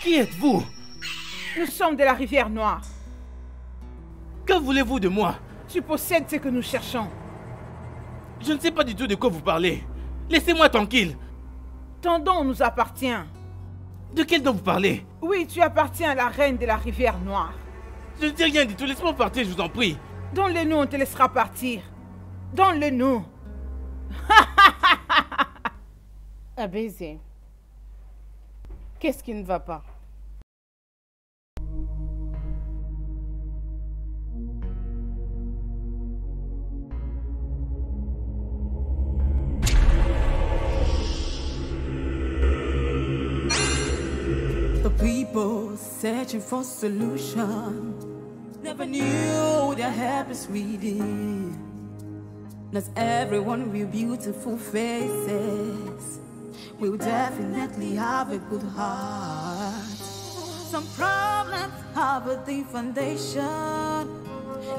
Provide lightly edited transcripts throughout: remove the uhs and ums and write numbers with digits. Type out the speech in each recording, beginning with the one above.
Qui êtes-vous? Nous sommes de la rivière Noire. Que voulez-vous de moi? Tu possèdes ce que nous cherchons. Je ne sais pas du tout de quoi vous parlez. Laissez-moi tranquille. Ton don nous appartient. De quel don vous parlez? Oui, tu appartiens à la reine de la rivière Noire. Je ne dis rien du tout, laisse-moi partir, je vous en prie. Donne-le-nous, on te laissera partir. Donne-le-nous. Un baiser. Qu'est-ce qui ne va pas? The people searching for solution never knew their help is needed. Not everyone with beautiful faces will definitely have a good heart. Some problems have a deep foundation.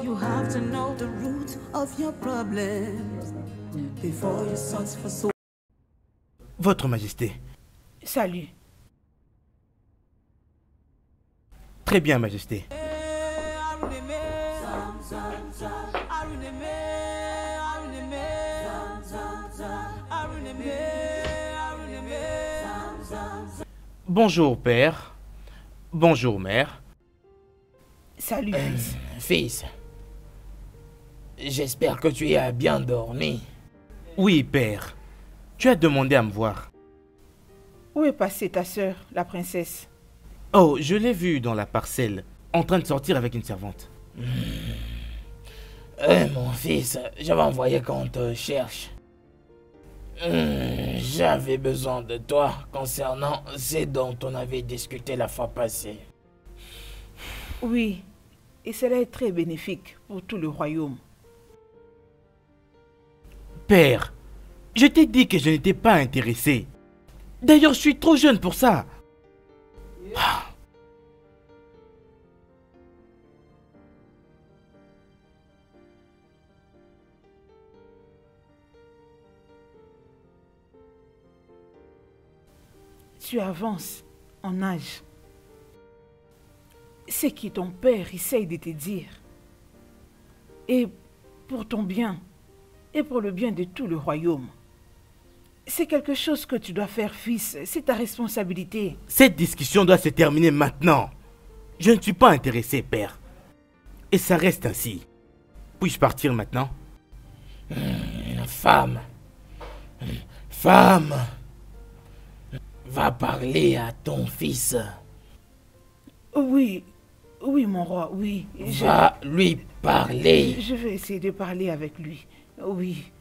You have to know the root of your problems before you search for so. Votre Majesté. Salut. Très bien, Majesté. Bonjour, père. Bonjour, mère. Salut, fils. Fils, j'espère que tu as bien dormi. Oui, père. Tu as demandé à me voir. Où est passée ta sœur, la princesse? Oh, je l'ai vue dans la parcelle, en train de sortir avec une servante. Mon fils, j'avais envoyé qu'on te cherche. J'avais besoin de toi concernant ce dont on avait discuté la fois passée. Oui, et cela est très bénéfique pour tout le royaume. Père, je t'ai dit que je n'étais pas intéressé. D'ailleurs, je suis trop jeune pour ça. Tu avances en âge. C'est qui ton père essaye de te dire. Et pour ton bien, et pour le bien de tout le royaume. C'est quelque chose que tu dois faire, fils. C'est ta responsabilité. Cette discussion doit se terminer maintenant. Je ne suis pas intéressé, père. Et ça reste ainsi. Puis-je partir maintenant? Femme. Femme. Va parler à ton fils. Oui, oui, mon roi, oui. Va lui parler. Je vais essayer de parler avec lui. Oui.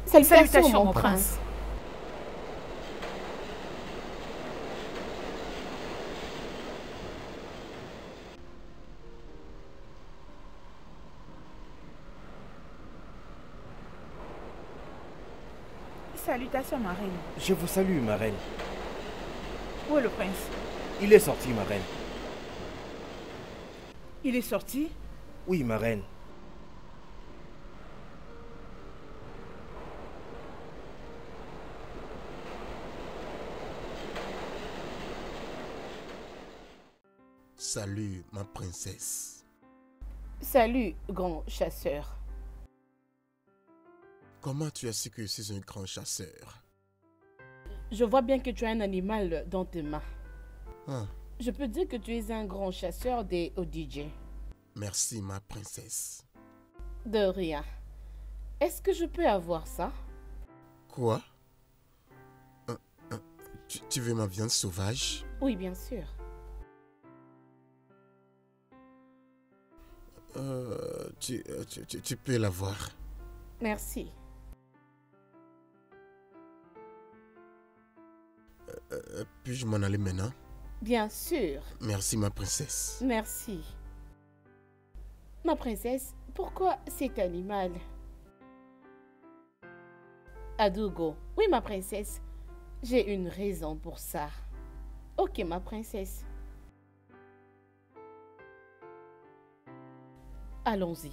Salutations, mon prince. Salutations, ma reine. Je vous salue, ma reine. Où est le prince? Il est sorti, ma reine. Il est sorti? Oui, ma reine. Salut, ma princesse. Salut, grand chasseur. Comment tu as su que je suis un grand chasseur? Je vois bien que tu as un animal dans tes mains. Ah, Je peux dire que tu es un grand chasseur des ODJ. merci, ma princesse. De rien. Est-ce que je peux avoir ça? Quoi? Tu veux ma viande sauvage? Oui, bien sûr. Tu peux l'avoir. Merci. Puis-je m'en aller maintenant? Bien sûr. Merci, ma princesse. Merci. Ma princesse, pourquoi cet animal? Adougo, oui ma princesse, j'ai une raison pour ça. Ok ma princesse. Allons-y.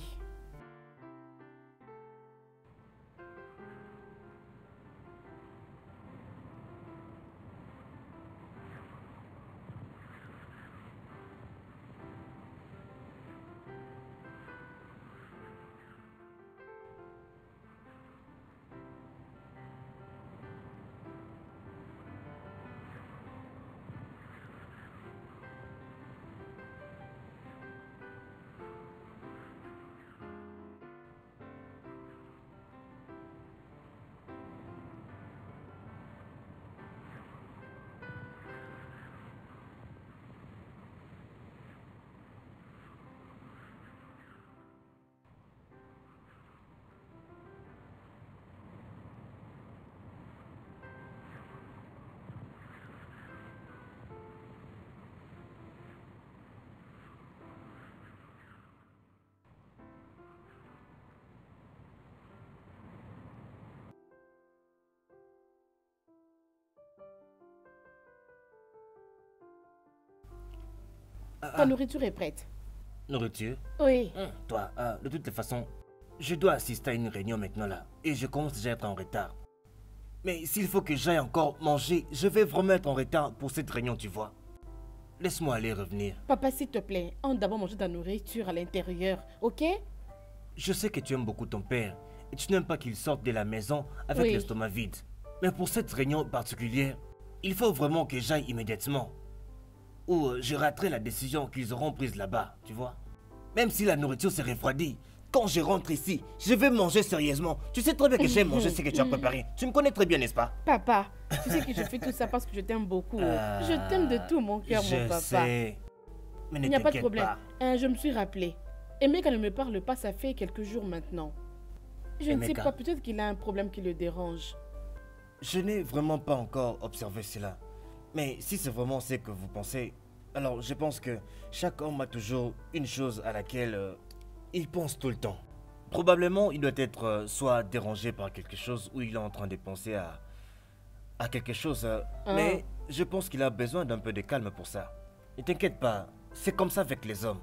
Ta nourriture est prête. Nourriture? Oui. Toi, de toutes les façons, je dois assister à une réunion maintenant là. Et je commence déjà à être en retard. Mais s'il faut que j'aille encore manger, je vais vraiment être en retard pour cette réunion, tu vois. Laisse-moi aller revenir. Papa, s'il te plaît, on d'abord manger ta nourriture à l'intérieur, ok? Je sais que tu aimes beaucoup ton père. Et tu n'aimes pas qu'il sorte de la maison avec Oui. l'estomac vide. Mais pour cette réunion particulière, il faut vraiment que j'aille immédiatement. Ou je raterai la décision qu'ils auront prise là-bas, tu vois. Même si la nourriture s'est refroidie, quand je rentre ici, je vais manger sérieusement. Tu sais très bien que j'aime manger ce que tu as préparé. Tu me connais très bien, n'est-ce pas? Papa, tu sais que je fais tout ça parce que je t'aime beaucoup. Je t'aime de tout mon cœur, mon papa. Je sais. Mais ne Il n'y a pas de t'inquiète problème. pas. Je me suis rappelé. Emeka ne me parle pas, ça fait quelques jours maintenant. Je ne sais Emeka. pas, peut-être qu'il a un problème qui le dérange. Je n'ai vraiment pas encore observé cela. Mais si c'est vraiment ce que vous pensez, alors je pense que chaque homme a toujours une chose à laquelle il pense tout le temps. Probablement, il doit être soit dérangé par quelque chose ou il est en train de penser à quelque chose. Mais je pense qu'il a besoin d'un peu de calme pour ça. Ne t'inquiète pas, c'est comme ça avec les hommes.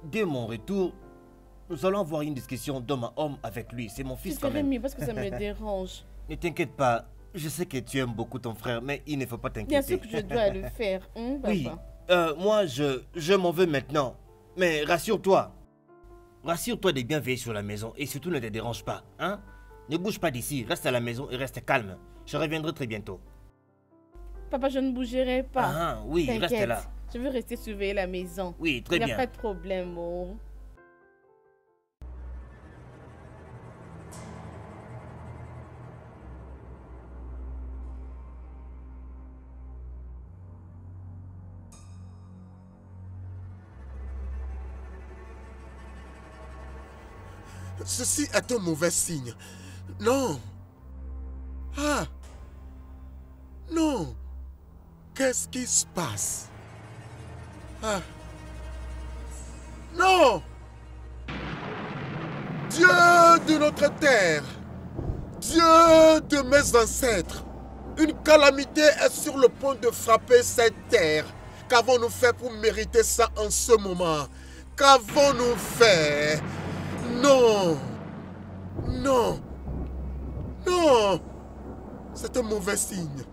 Dès mon retour, nous allons avoir une discussion d'homme à homme avec lui. C'est mon Tu fils quand serais même. mieux parce que ça me dérange. Ne t'inquiète pas, je sais que tu aimes beaucoup ton frère, mais il ne faut pas t'inquiéter. Bien sûr que je dois le faire, papa. Oui, moi je m'en veux maintenant. Mais rassure-toi. Rassure-toi de bien veiller sur la maison et surtout ne te dérange pas, hein? Ne bouge pas d'ici, reste à la maison et reste calme. Je reviendrai très bientôt. Papa, je ne bougerai pas. Ah, oui, reste T'inquiète, là. je veux rester surveiller la maison. Oui, très Il n'y bien. a pas de problème, oh. Ceci est un mauvais signe. Non. Ah. Non. Qu'est-ce qui se passe? Ah. Non. Dieu de notre terre. Dieu de mes ancêtres. Une calamité est sur le point de frapper cette terre. Qu'avons-nous fait pour mériter ça en ce moment? Qu'avons-nous fait? Non. Non. Non. C'est un mauvais signe.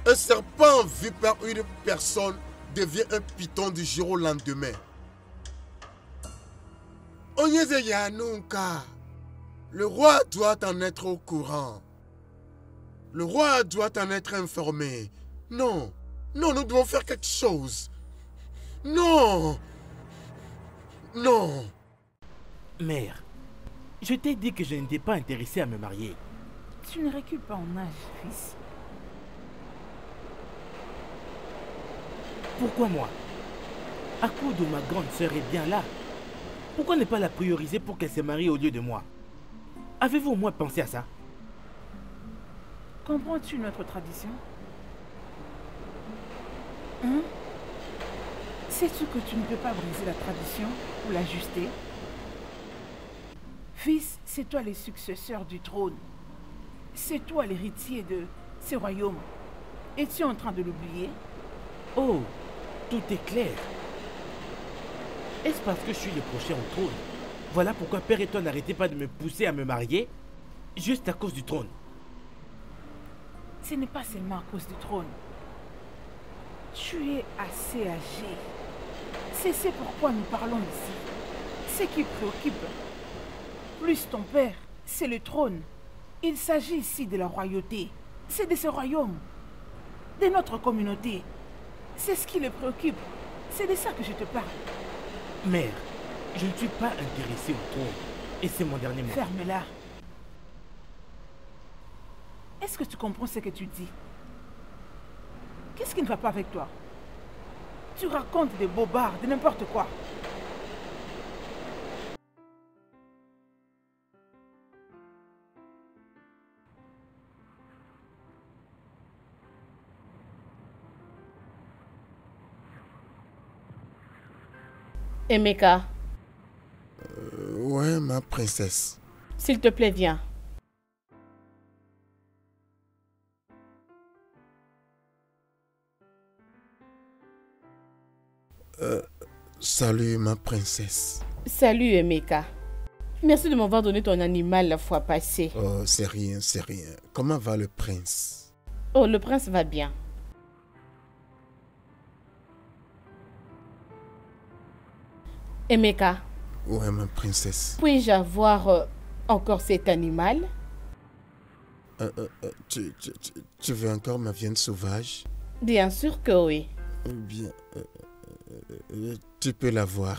Un serpent vu par une personne devient un python du jour au lendemain. Onyeze Yanunka. Le roi doit en être au courant. Le roi doit en être informé. Non. Non, nous devons faire quelque chose. Non. Non. Mère, je t'ai dit que je n'étais pas intéressé à me marier. Tu ne recules pas en âge, fils. Pourquoi moi? Akudo, ma grande sœur, est bien là. Pourquoi ne pas la prioriser pour qu'elle se marie au lieu de moi? Avez-vous au moins pensé à ça? Comprends-tu notre tradition? Hein? Sais-tu que tu ne peux pas briser la tradition ou l'ajuster? Fils, c'est toi le successeur du trône. C'est toi l'héritier de ces royaumes. Es-tu en train de l'oublier? Oh, tout est clair. Est-ce parce que je suis le prochain au trône? Voilà pourquoi père et toi n'arrêtez pas de me pousser à me marier, juste à cause du trône. Ce n'est pas seulement à cause du trône. Tu es assez âgé. C'est pourquoi nous parlons ici. Ce qui préoccupe, plus ton père, c'est le trône. Il s'agit ici de la royauté. C'est de ce royaume, de notre communauté. C'est ce qui le préoccupe. C'est de ça que je te parle. Mère, je ne suis pas intéressé au trône. Et c'est mon dernier mot. Ferme-la. Est-ce que tu comprends ce que tu dis? Qu'est-ce qui ne va pas avec toi? Tu racontes des bobards, de n'importe quoi. Emeka, Ouais, ma princesse. s'il te plaît, viens. Salut, ma princesse. Salut Emeka. Merci de m'avoir donné ton animal la fois passée. Oh, c'est rien, c'est rien. Comment va le prince? Oh, le prince va bien. Emeka, Ouais, ma princesse. puis-je avoir encore cet animal? Tu veux encore ma viande sauvage? Bien sûr que oui. Bien, tu peux l'avoir.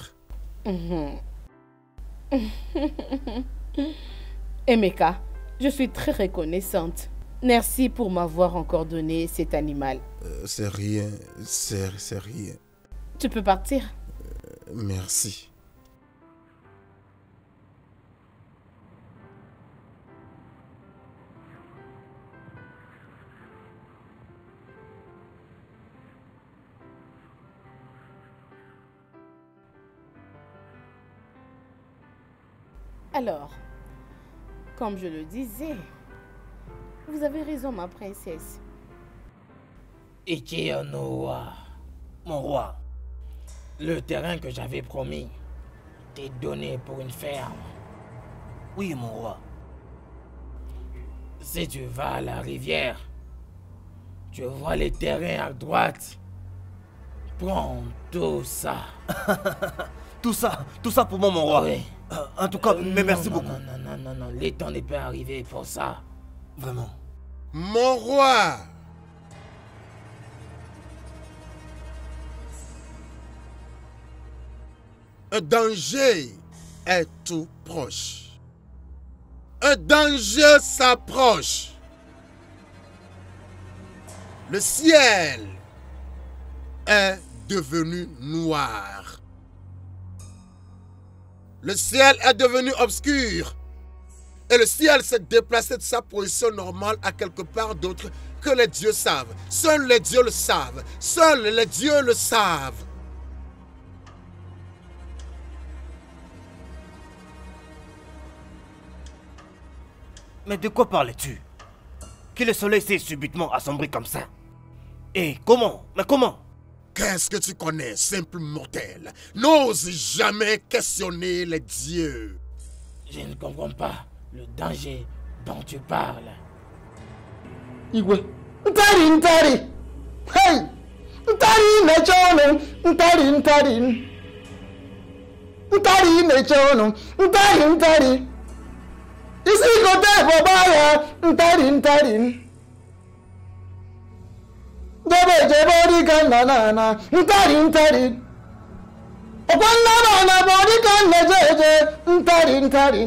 Emeka, je suis très reconnaissante. Merci pour m'avoir encore donné cet animal. C'est rien, c'est rien. Tu peux partir? Merci. Alors, comme je le disais, vous avez raison, ma princesse. Ikenoa, Mon roi, le terrain que j'avais promis t'est donné pour une ferme. oui, mon roi. Si tu vas à la rivière, tu vois les terrains à droite. Prends tout ça. Tout ça pour moi, mon roi. Oui. En tout cas, mais merci non, beaucoup. Non, le temps n'est pas arrivé pour ça. Vraiment. Mon roi! Un danger est tout proche. Un danger s'approche. Le ciel est devenu noir. Le ciel est devenu obscur. Et le ciel s'est déplacé de sa position normale à quelque part d'autre que les dieux savent. Seuls les dieux le savent. Seuls les dieux le savent. Mais de quoi parlais-tu? Que le soleil s'est subitement assombri comme ça? Et comment? Mais comment? Qu'est-ce que tu connais, simple mortel? N'ose jamais questionner les dieux. Je ne comprends pas le danger dont tu parles. Igwe, ntari! Hey! Ntari na-eche ọnụ! Ntari! Ntari na-eche ọnụ! Ntari! Isi kote bọba ya! Ntari! Jebe dịka nna na! Ntari! Ọkwa nna na bụ dịka nna jeje! Ntari!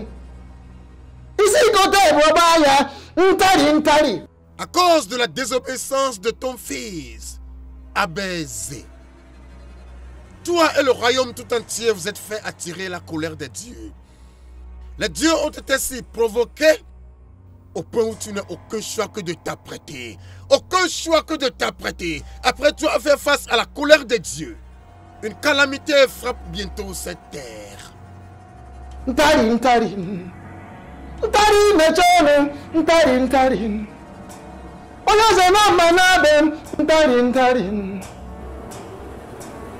Isi kote bọba ya! Ntari! À cause de la désobéissance de ton fils, abaisé, Toi et le royaume tout entier vous êtes fait attirer la colère des dieux. Les dieux ont été si provoqués au point où tu n'as aucun choix que de t'apprêter. Aucun choix que de t'apprêter. Après tu as fait face à la colère des dieux. Une calamité frappe bientôt cette terre. Ntari, ntari. Ntari mechone, ntari, ntari. Oyaze mama nabe, ntari, ntari.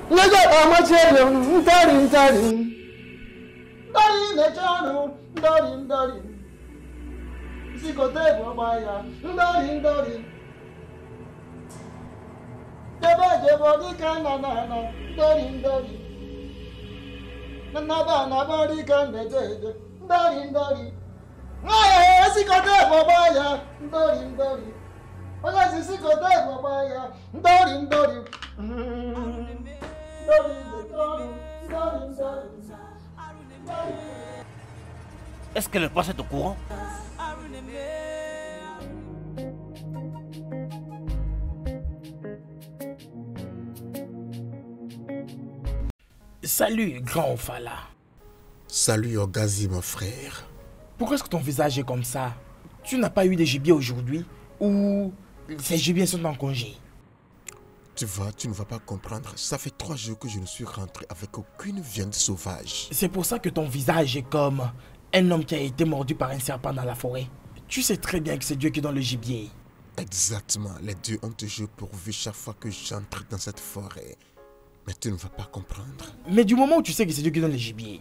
Nyeje amachele, ntari, ntari. Ntari mechone, ntari, ntari. Sikote bobaya, ntari, ntari. Jebo di kanana, ntari, ntari. Nabody can be dead. Ndori. I see got there for Baya. Ndori. Oh, I see got there for Baya. Ndori. Est-ce que le prince est au courant? Salut, grand Ofala. Salut Ogazi, mon frère. Pourquoi est-ce que ton visage est comme ça? Tu n'as pas eu de gibier aujourd'hui? Ou ces gibiers sont en congé? Tu vois, tu ne vas pas comprendre. Ça fait 3 jours que je ne suis rentré avec aucune viande sauvage. C'est pour ça que ton visage est comme un homme qui a été mordu par un serpent dans la forêt. Tu sais très bien que c'est Dieu qui donne le gibier. Exactement. Les dieux ont toujours pourvu chaque fois que j'entre dans cette forêt. Mais tu ne vas pas comprendre. Mais du moment où tu sais que c'est Dieu qui donne le gibier,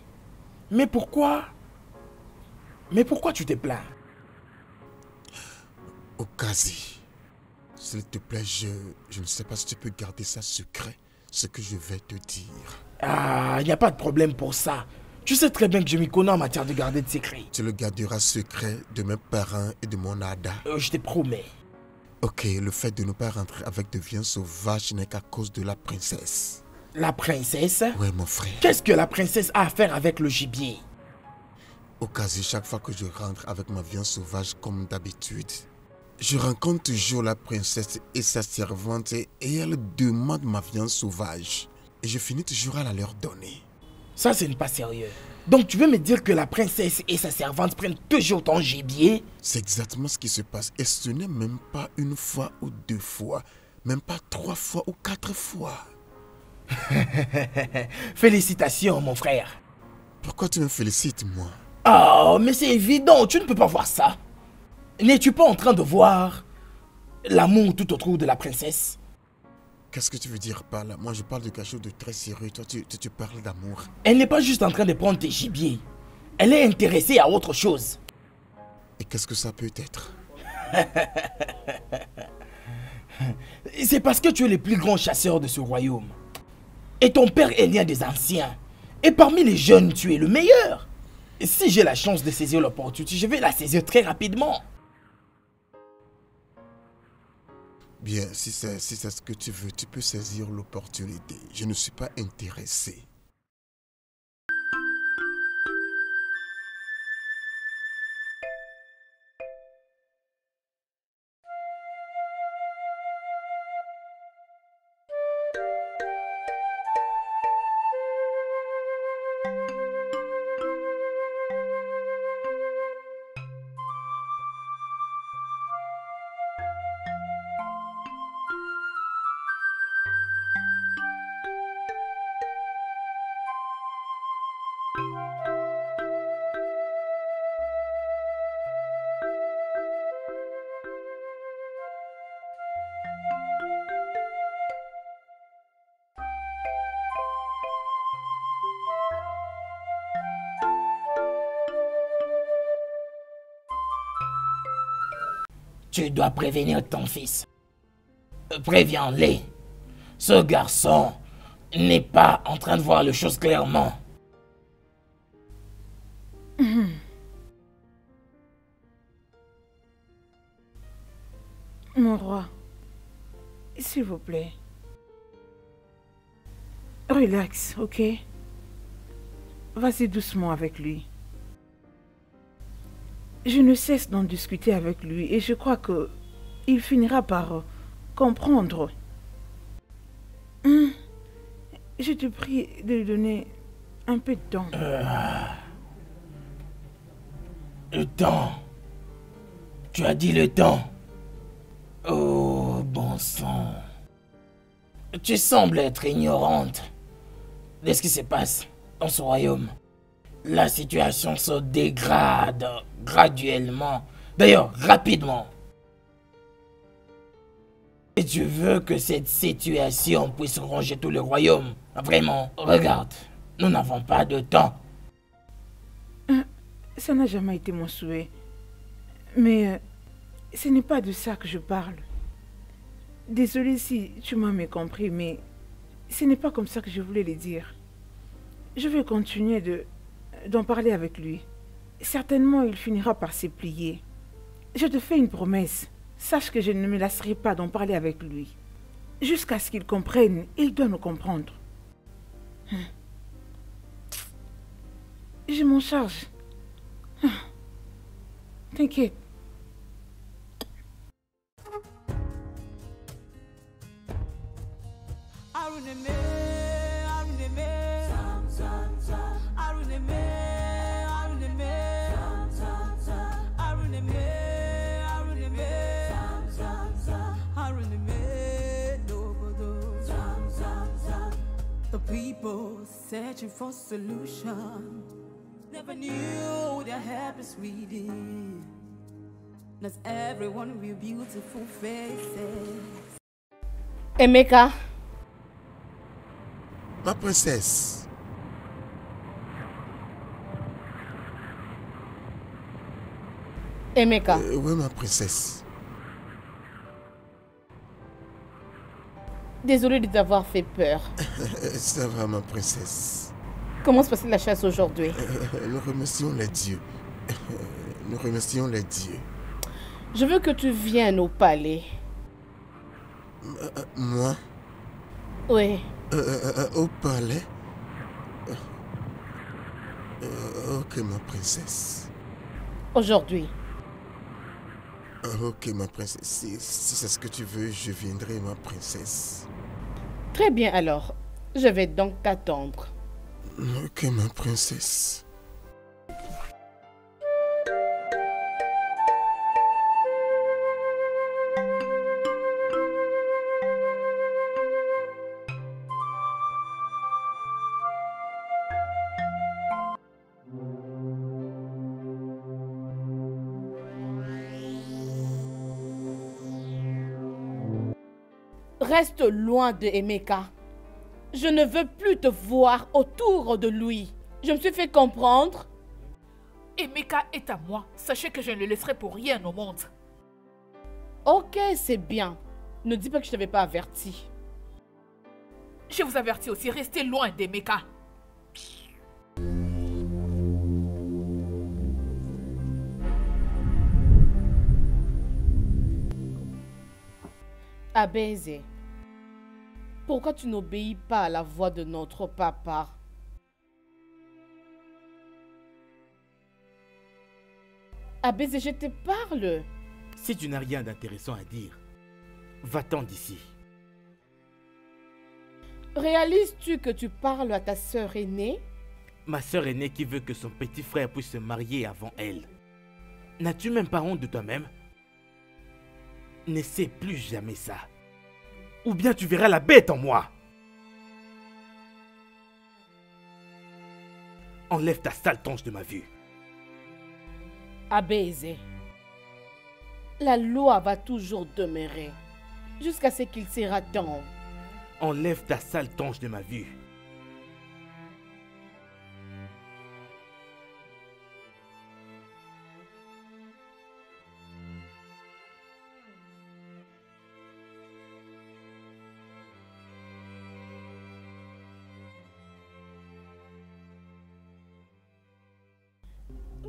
mais pourquoi tu te plains? Okazi, s'il te plaît, je ne sais pas si tu peux garder ça secret, ce que je vais te dire. Ah, il n'y a pas de problème pour ça. Tu sais très bien que je m'y connais en matière de garder de secrets. Tu le garderas secret de mes parents et de mon Ada. Je te promets. Ok, le fait de ne pas rentrer avec de viande sauvage n'est qu'à cause de la princesse. La princesse? Oui, mon frère. Qu'est-ce que la princesse a à faire avec le gibier? Okazi, chaque fois que je rentre avec ma viande sauvage comme d'habitude, je rencontre toujours la princesse et sa servante et elle demande ma viande sauvage. Et je finis toujours à la leur donner. Ça, ce n'est pas sérieux. Donc tu veux me dire que la princesse et sa servante prennent toujours ton gibier? C'est exactement ce qui se passe. Et ce n'est même pas 1 fois ou 2 fois. Même pas 3 fois ou 4 fois. Félicitations, mon frère. Pourquoi tu me félicites, moi? Oh, mais c'est évident, tu ne peux pas voir ça. N'es-tu pas en train de voir l'amour tout autour de la princesse? Qu'est-ce que tu veux dire par là? Moi, je parle de quelque chose de très sérieux. Toi, tu parles d'amour. Elle n'est pas juste en train de prendre tes gibiers. Elle est intéressée à autre chose. Et qu'est-ce que ça peut être? C'est parce que tu es le plus grand chasseur de ce royaume. Et ton père est l'un des anciens. Et parmi les jeunes, tu es le meilleur. Et si j'ai la chance de saisir l'opportunité, je vais la saisir très rapidement. Bien, si c'est ce que tu veux, tu peux saisir l'opportunité. Je ne suis pas intéressé. Tu dois prévenir ton fils. Préviens-le. Ce garçon n'est pas en train de voir les choses clairement. Mon roi, s'il vous plaît. Relax, ok? Vas-y doucement avec lui. Je ne cesse d'en discuter avec lui et je crois que il finira par comprendre. je te prie de lui donner un peu de temps. Le temps. Tu as dit le temps. Oh, bon sang. Tu sembles être ignorante de ce qui se passe dans ce royaume. La situation se dégrade graduellement. D'ailleurs, rapidement. Et tu veux que cette situation puisse ranger tout le royaume? Vraiment, regarde, nous n'avons pas de temps. Ça n'a jamais été mon souhait. Mais ce n'est pas de ça que je parle. Désolée si tu m'as mécompris, mais ce n'est pas comme ça que je voulais le dire. Je vais continuer d'en parler avec lui. Certainement, il finira par se plier. Je te fais une promesse. Sache que je ne me lasserai pas d'en parler avec lui. Jusqu'à ce qu'il comprenne, il doit nous comprendre. Je m'en charge. T'inquiète. The people searching for solution never knew their happiness we did. Not everyone with beautiful faces. Emeka. Ma princesse. Emeka. Oui, ma princesse. Désolée de t'avoir fait peur. Ça va, ma princesse. Comment se passait la chasse aujourd'hui? Nous remercions les dieux. Nous remercions les dieux. Je veux que tu viennes au palais. Moi? Oui. Au palais? Ok, ma princesse. Aujourd'hui. Ok, ma princesse. Si c'est ce que tu veux, je viendrai, ma princesse. Très bien alors. Je vais donc t'attendre. Ok, ma princesse. Reste loin de Emeka. Je ne veux plus te voir autour de lui. Je me suis fait comprendre. Emeka est à moi. Sachez que je ne le laisserai pour rien au monde. Ok, c'est bien. Ne dis pas que je ne t'avais pas averti. Je vous avertis aussi, restez loin d'Emeka. Abeze, pourquoi tu n'obéis pas à la voix de notre papa? Abeze, je te parle. Si tu n'as rien d'intéressant à dire, va-t'en d'ici. Réalises-tu que tu parles à ta sœur aînée? Ma sœur aînée qui veut que son petit frère puisse se marier avant elle. N'as-tu même pas honte de toi-même? N'essaie plus jamais ça. Ou bien tu verras la bête en moi. Enlève ta sale tonche de ma vue. Abeze, la loi va toujours demeurer jusqu'à ce qu'il sera temps. Enlève ta sale tonche de ma vue.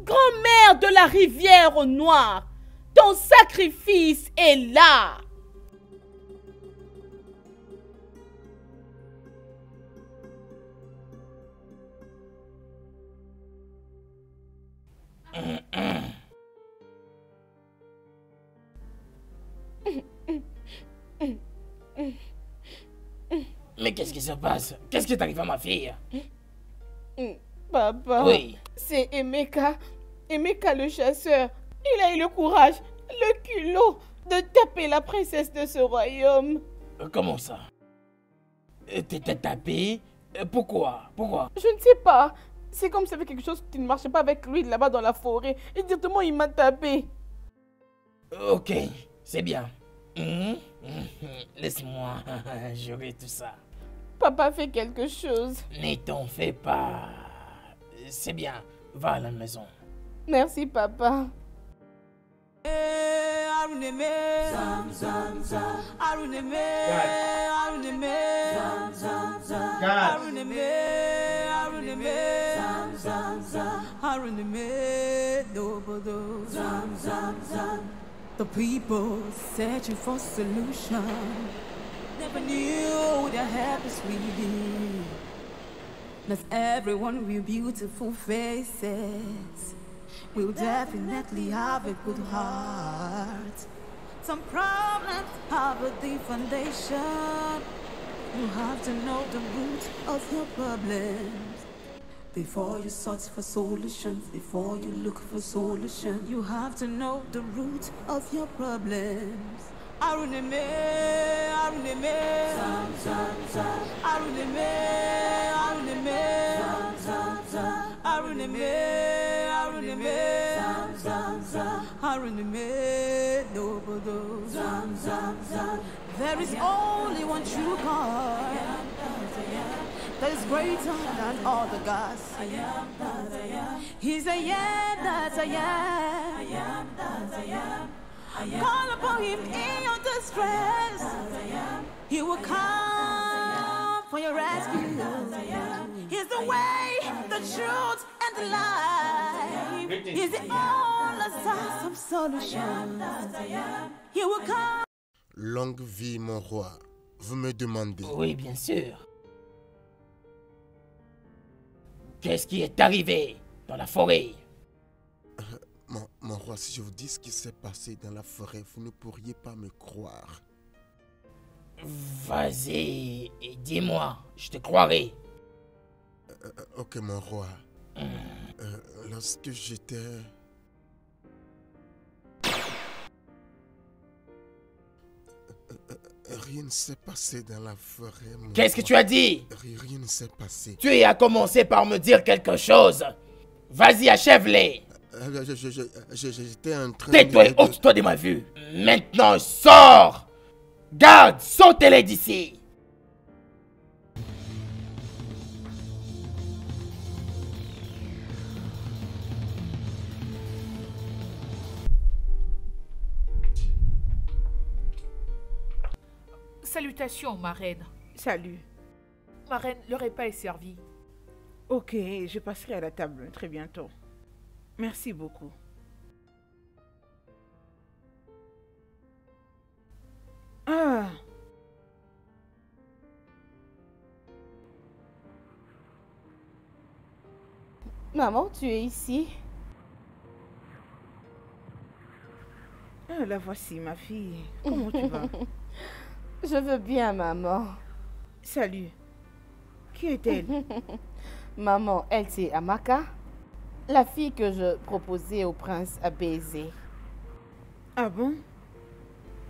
Grand-mère de la rivière noire, ton sacrifice est là. Mais qu'est-ce qui se passe? Qu'est-ce qui t'arrive à ma fille? Papa, Oui. c'est Emeka. Emeka le chasseur. Il a eu le courage, le culot de taper la princesse de ce royaume. Comment ça? T'étais tapé? Pourquoi? Pourquoi? Je ne sais pas. C'est comme s'il y avait quelque chose qui ne marchait pas avec lui là-bas dans la forêt. Et directement, il m'a tapé. Ok, c'est bien. Laisse-moi gérer tout ça. Papa fait quelque chose. Ne t'en fais pas. C'est bien. Va à la maison. Merci, papa. The people searching for solution never knew their help is reading. Not everyone with beautiful faces will definitely have a good heart. Some problems have a deep foundation. You have to know the root of your problems. Before you search for solutions, before you look for solutions, you have to know the root of your problems. Aruneme, Aruneme, Aruneme, Aruneme, Aruneme, Aruneme, Aruneme, Nobodo. There is only one true God that is greater than all the gods. He's a yeah that I am. Call upon him in your distress. He will come for your rescue. He's the way, the truth, and the life. He's the only source of solution. He will come. Longue vie, mon roi. Vous me demandez. Oui, bien sûr. Qu'est-ce qui est arrivé dans la forêt? Mon roi, si je vous dis ce qui s'est passé dans la forêt, vous ne pourriez pas me croire. Vas-y, dis-moi, je te croirai. Ok, mon roi. Lorsque j'étais... Rien ne s'est passé dans la forêt. Qu'est-ce que tu as dit? Rien ne s'est passé. Tu as commencé par me dire quelque chose. Vas-y, achève-les. J'étais en train Tais-toi et ôte-toi de ma vue. Maintenant, sors. Garde, sautez-les d'ici. Salutations, ma reine. Salut. Ma reine, le repas est servi. Ok, je passerai à la table très bientôt. Merci beaucoup. Ah! Maman, tu es ici? Ah, la voici, ma fille. Comment tu vas? Je veux bien, maman. Salut. Qui est-elle? Maman, elle c'est Amaka, la fille que je proposais au prince à baiser. Ah bon?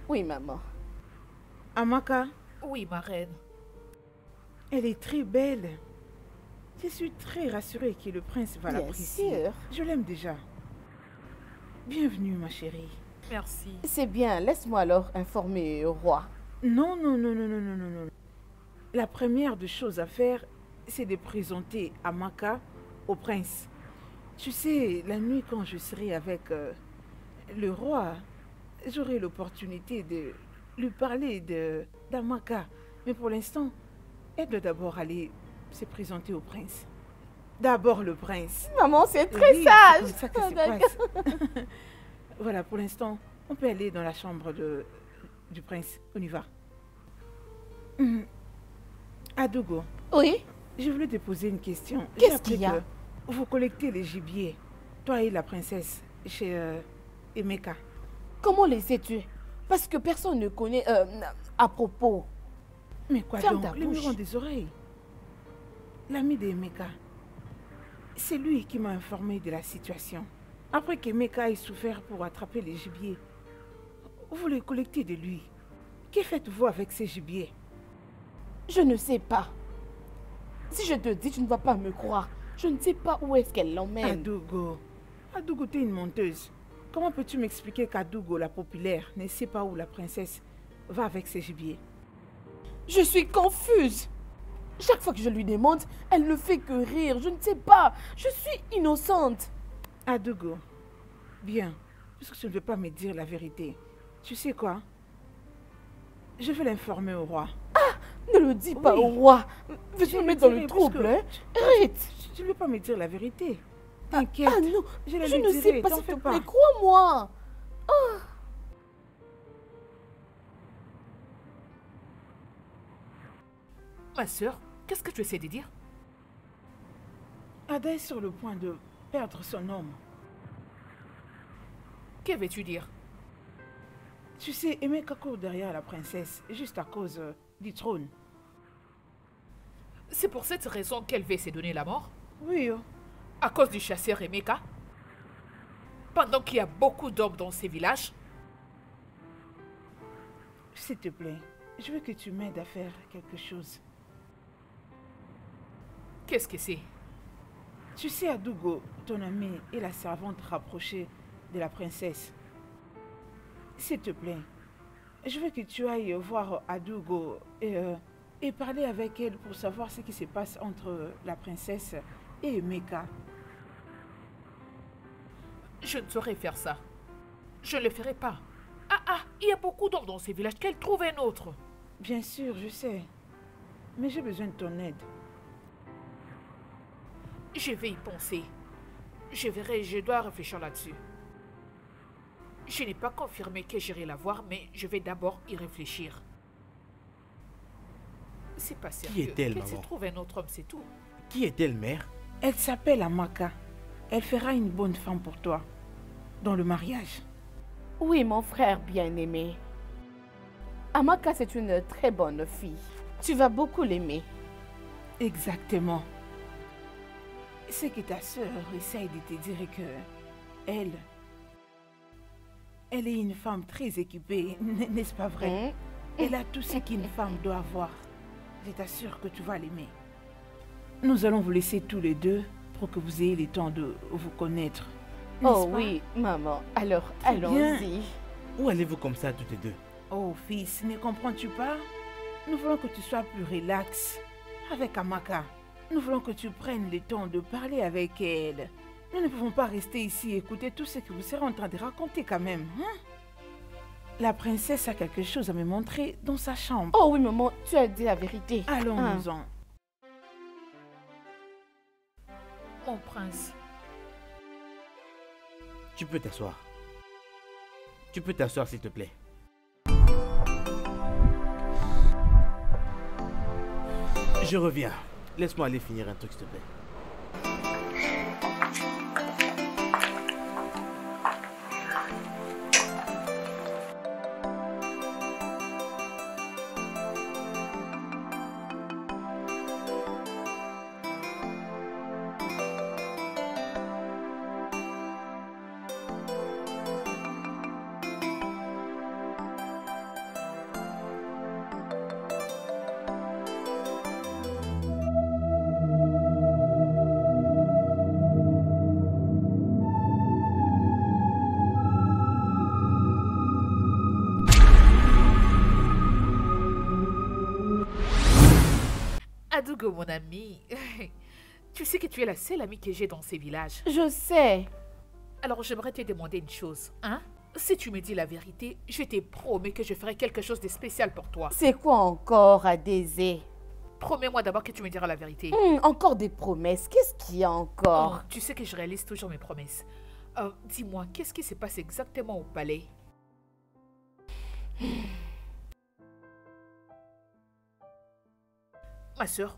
Oui, maman. Amaka? Oui, ma reine. Elle est très belle. Je suis très rassurée que le prince va l'apprécier. Bien sûr. Je l'aime déjà. Bienvenue, ma chérie. Merci. C'est bien, laisse-moi alors informer le roi. Non. La première des choses à faire, c'est de présenter Amaka au prince. Tu sais, la nuit quand je serai avec le roi, j'aurai l'opportunité de lui parler d'Amaka. Mais pour l'instant, elle doit d'abord aller se présenter au prince. D'abord le prince. Maman, c'est très Oui, sage. c'est comme ça que ça se passe. Voilà, pour l'instant, on peut aller dans la chambre du prince. On y va. Adogo. Oui? Je voulais te poser une question. Qu'est-ce qu'il y a? Vous collectez les gibiers, toi et la princesse, chez Emeka. Comment les sais-tu? Parce que personne ne connaît à propos. Mais quoi Ferme ta donc? Les bouche. murons des oreilles. L'ami d'Emeka. C'est lui qui m'a informé de la situation. Après qu'Emeka ait souffert pour attraper les gibiers, vous les collectez de lui. Que faites-vous avec ces gibiers? Je ne sais pas. Si je te dis, tu ne vas pas me croire. Je ne sais pas où est-ce qu'elle l'emmène. Adougo. Adougo, t'es une menteuse. Comment peux-tu m'expliquer qu'Adougo, la populaire, ne sait pas où la princesse va avec ses gibiers? Je suis confuse. Chaque fois que je lui demande, elle ne fait que rire. Je ne sais pas. Je suis innocente. Adougo, bien, puisque tu ne veux pas me dire la vérité, tu sais quoi? Je vais l'informer au roi. Ne le dis pas Oui. au roi. Veux-tu Je me le mettre dans dirai le parce que trouble, hein? Arrête. Tu ne veux pas me dire la vérité. T'inquiète. Ah non, je je la ne lui sais dirai, pas, t'en s'il te fais pas. plaît. Crois-moi. Ma sœur, qu'est-ce que tu essaies de dire? Ada est sur le point de perdre son homme. Que veux-tu dire? Tu sais, Emeka court derrière la princesse, juste à cause du trône. C'est pour cette raison qu'elle veut se donner la mort? Oui, oh. À cause du chasseur Emeka? Pendant qu'il y a beaucoup d'hommes dans ces villages? S'il te plaît, je veux que tu m'aides à faire quelque chose. Qu'est-ce que c'est? Tu sais, Adougo, ton ami, est la servante rapprochée de la princesse. S'il te plaît, je veux que tu ailles voir Adougo et parler avec elle pour savoir ce qui se passe entre la princesse et Emeka. Je ne saurais faire ça. Je ne le ferai pas. Ah, il y a beaucoup d'hommes dans ces villages. Qu'elle trouve un autre. Bien sûr, je sais. Mais j'ai besoin de ton aide. Je vais y penser. Je verrai, je dois réfléchir là-dessus. Je n'ai pas confirmé que j'irai la voir, mais je vais d'abord y réfléchir. C'est pas sérieux. est-elle, Qu'elle se maman? trouve un autre homme, c'est tout. Qui est-elle, mère? Elle s'appelle Amaka. Elle fera une bonne femme pour toi dans le mariage. Oui, mon frère bien-aimé. Amaka, c'est une très bonne fille. Tu vas beaucoup l'aimer. Exactement. C'est que ta sœur essaye de te dire que elle est une femme très équipée, n'est-ce pas vrai? Elle a tout ce qu'une femme doit avoir. Je t'assure que tu vas l'aimer. Nous allons vous laisser tous les deux pour que vous ayez le temps de vous connaître. Oh N'est-ce pas? oui, maman. Alors, C'est bien. allons-y. Où allez-vous comme ça, toutes les deux? Oh fils, ne comprends-tu pas? Nous voulons que tu sois plus relax avec Amaka. Nous voulons que tu prennes le temps de parler avec elle. Nous ne pouvons pas rester ici et écouter tout ce que vous serez en train de raconter quand même. Hein? La princesse a quelque chose à me montrer dans sa chambre. Oh oui, maman, tu as dit la vérité. Allons-nous-en. Mon prince, Tu peux t'asseoir. Tu peux t'asseoir, s'il te plaît. Je reviens. Laisse-moi aller finir un truc, s'il te plaît. Adougo, mon ami, tu sais que tu es la seule amie que j'ai dans ces villages. Je sais. Alors j'aimerais te demander une chose, hein? Si tu me dis la vérité, je te promets que je ferai quelque chose de spécial pour toi. C'est quoi encore, Adésé? Promets-moi d'abord que tu me diras la vérité. Encore des promesses. Qu'est-ce qu'il y a encore? Oh, tu sais que je réalise toujours mes promesses. Dis-moi, qu'est-ce qui se passe exactement au palais? Ma soeur,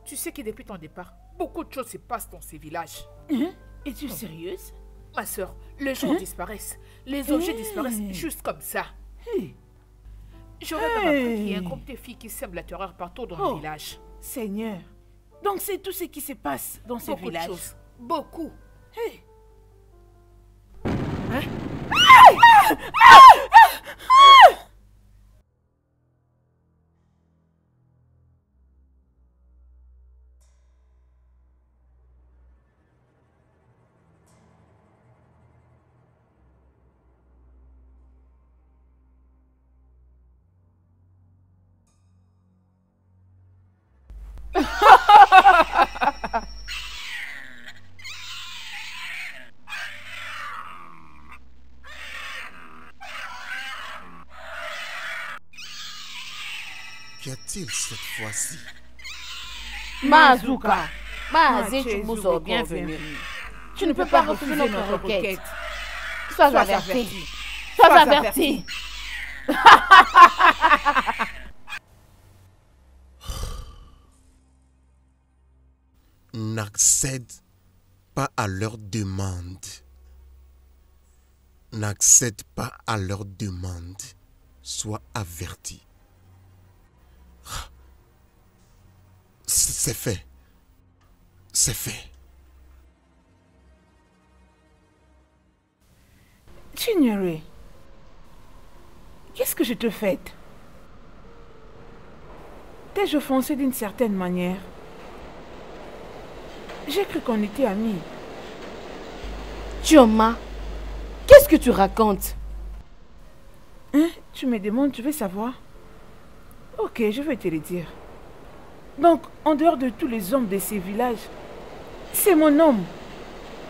tu sais que depuis ton départ, beaucoup de choses se passent dans ces villages. Es-tu sérieuse? Ma soeur, les gens disparaissent. Les objets disparaissent juste comme ça. J'aurais même appris qu'il y a un groupe de filles qui sèment la terreur partout dans le village. Seigneur. Donc c'est tout ce qui se passe dans ce Beaucoup village. de choses. Beaucoup. Hey. Hein? Qu'y a-t-il cette fois-ci? Mazuka, Mazechubuzo, bienvenue. Tu ne peux pas refuser notre requête. Sois averti. Sois averti. N'accède pas à leur demande. N'accède pas à leur demande. Sois averti. C'est fait. C'est fait. Chinyere, qu'est-ce que je te fais? T'ai-je offensé d'une certaine manière? J'ai cru qu'on était amis. Chioma, qu'est-ce que tu racontes? Hein? Tu me demandes, tu veux savoir? Ok, je vais te le dire. Donc, en dehors de tous les hommes de ces villages, c'est mon homme,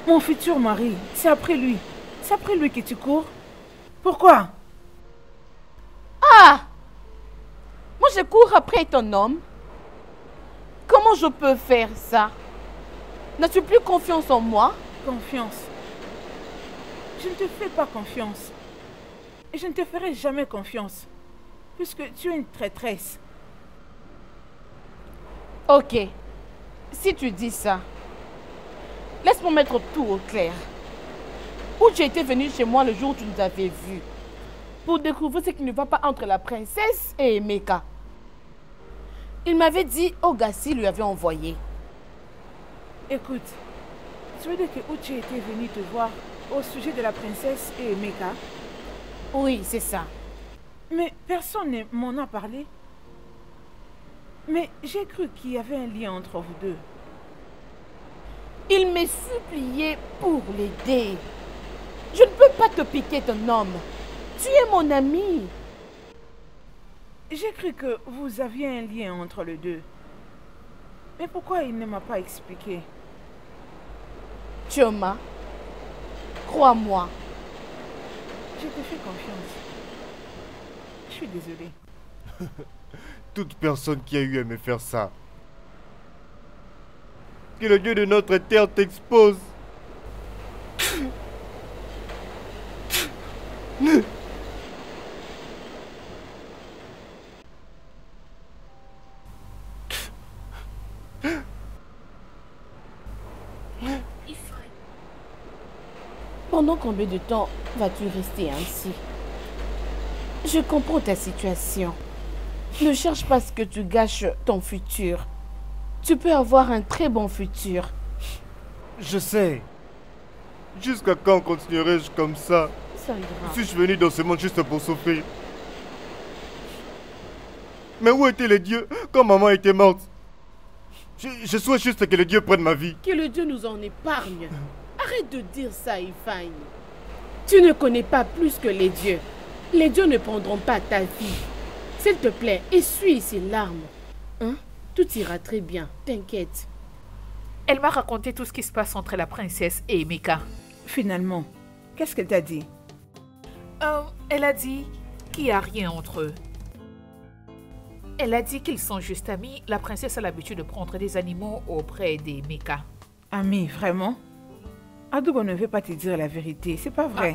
mon futur mari. C'est après lui. C'est après lui que tu cours. Pourquoi? Ah! Moi, je cours après ton homme. Comment je peux faire ça? N'as-tu plus confiance en moi? Confiance. Je ne te fais pas confiance. Et je ne te ferai jamais confiance. Puisque tu es une traîtresse. Ok. Si tu dis ça, laisse-moi mettre tout au clair. Où tu étais venu chez moi le jour où tu nous avais vus pour découvrir ce qui ne va pas entre la princesse et Emeka. Il m'avait dit Ogassi lui avait envoyé. Écoute, tu veux dire que Uche était venu te voir au sujet de la princesse et Emeka? Oui, c'est ça. Mais personne ne m'en a parlé. Mais j'ai cru qu'il y avait un lien entre vous deux. Il m'a supplié pour l'aider. Je ne peux pas te piquer ton homme. Tu es mon ami. J'ai cru que vous aviez un lien entre les deux. Mais pourquoi il ne m'a pas expliqué? Chioma, crois-moi. Je te fais confiance. Je suis désolée. Toute personne qui a eu à me faire ça. Que le Dieu de notre terre t'expose. Pendant combien de temps vas-tu rester ainsi? Je comprends ta situation. Ne cherche pas à ce que tu gâches ton futur. Tu peux avoir un très bon futur. Je sais. Jusqu'à quand continuerai-je comme ça? Ça ira. Suis-je venu dans ce monde juste pour souffrir? Mais où étaient les dieux quand maman était morte? Je souhaite juste que les dieux prennent ma vie. Que le Dieu nous en épargne. Arrête de dire ça, Ifeanyi. Tu ne connais pas plus que les dieux. Les dieux ne prendront pas ta vie. S'il te plaît, essuie ces larmes. Hein? Tout ira très bien, t'inquiète. Elle m'a raconté tout ce qui se passe entre la princesse et Emeka. Finalement, qu'est-ce qu'elle t'a dit? Elle a dit qu'il n'y a rien entre eux. Elle a dit qu'ils sont juste amis. La princesse a l'habitude de prendre des animaux auprès d'Emeka. Amis, vraiment? Adoubo ne veut pas te dire la vérité, c'est pas vrai.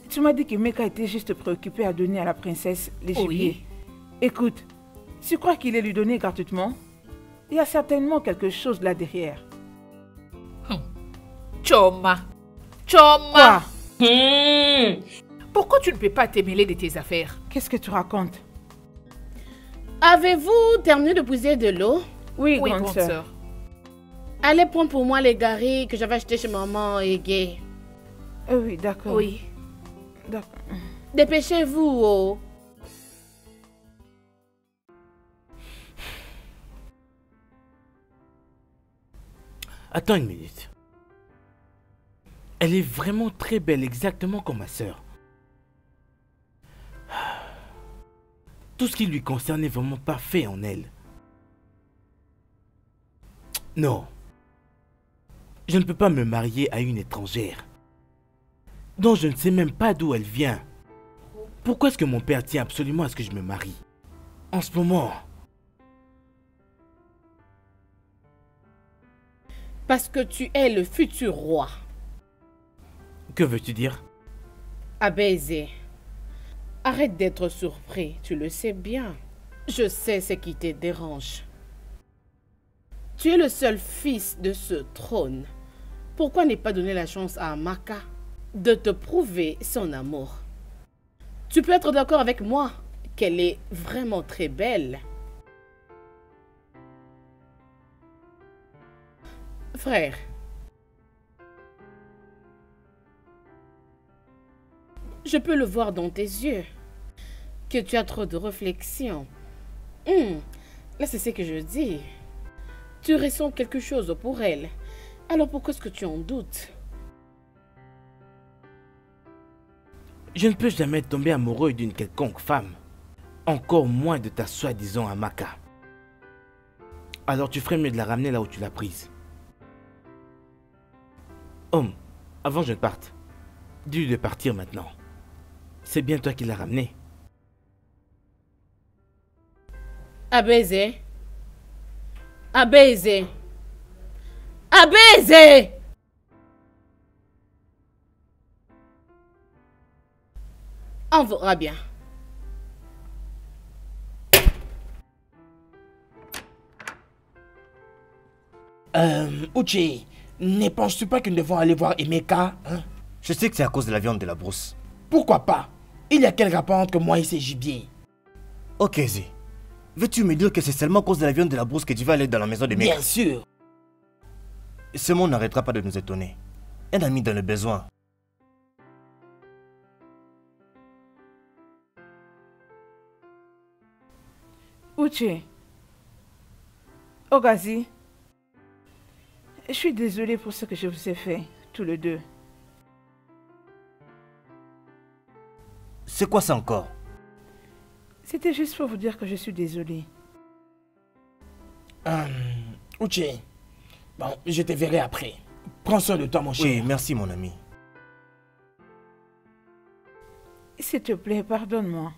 Tu m'as dit que Meka était juste préoccupé à donner à la princesse les gibiers. Oui. Écoute, tu crois qu'il est lui donné gratuitement? Il y a certainement quelque chose là derrière. Chioma. Chioma. Pourquoi tu ne peux pas te mêler de tes affaires? Qu'est-ce que tu racontes? Avez-vous terminé de puiser de l'eau? Oui, Oui, grande grande sœur. sœur. Allez prendre pour moi les garis que j'avais achetés chez maman et Gay. Oui, d'accord. Oui. D'accord. Dépêchez-vous, oh. Attends une minute. Elle est vraiment très belle, exactement comme ma sœur. Tout ce qui lui concerne est vraiment parfait en elle. Non. Je ne peux pas me marier à une étrangère, dont je ne sais même pas d'où elle vient. Pourquoi est-ce que mon père tient absolument à ce que je me marie? En ce moment... Parce que tu es le futur roi. Que veux-tu dire? Abézé, arrête d'être surpris, tu le sais bien. Je sais ce qui te dérange. Tu es le seul fils de ce trône. Pourquoi ne pas donner la chance à Amaka de te prouver son amour? Tu peux être d'accord avec moi qu'elle est vraiment très belle. Frère, je peux le voir dans tes yeux que tu as trop de réflexion. Là, c'est ce que je dis. Tu ressens quelque chose pour elle. Alors pourquoi est-ce que tu en doutes? Je ne peux jamais tomber amoureux d'une quelconque femme. Encore moins de ta soi-disant Amaka. Alors tu ferais mieux de la ramener là où tu l'as prise. Homme, avant que je ne parte, dis-lui de partir maintenant. C'est bien toi qui l'as ramené. Abézé. Abézé. Abézé. On verra bien. Uche, ne penses-tu pas que nous devons aller voir Emeka, hein? Je sais que c'est à cause de la viande de la brousse. Pourquoi pas? Il y a quel rapport entre moi et ces gibiers? Ok, Zé. Veux-tu me dire que c'est seulement à cause de la viande de la brousse que tu vas aller dans la maison de Meka? Bien sûr. Ce monde n'arrêtera pas de nous étonner. Un ami dans le besoin. Uche. Ogazi. Je suis désolée pour ce que je vous ai fait, tous les deux. C'est quoi ça encore? C'était juste pour vous dire que je suis désolée. Uche, bon, je te verrai après. Prends soin de toi, mon cher. Oui, merci, mon ami. S'il te plaît, pardonne-moi.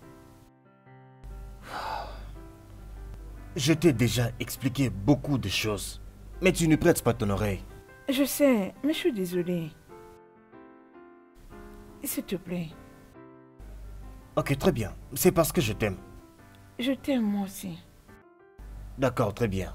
Je t'ai déjà expliqué beaucoup de choses. Mais tu ne prêtes pas ton oreille. Je sais, mais je suis désolée. S'il te plaît. Ok, très bien. C'est parce que je t'aime. Je t'aime moi aussi. D'accord, très bien.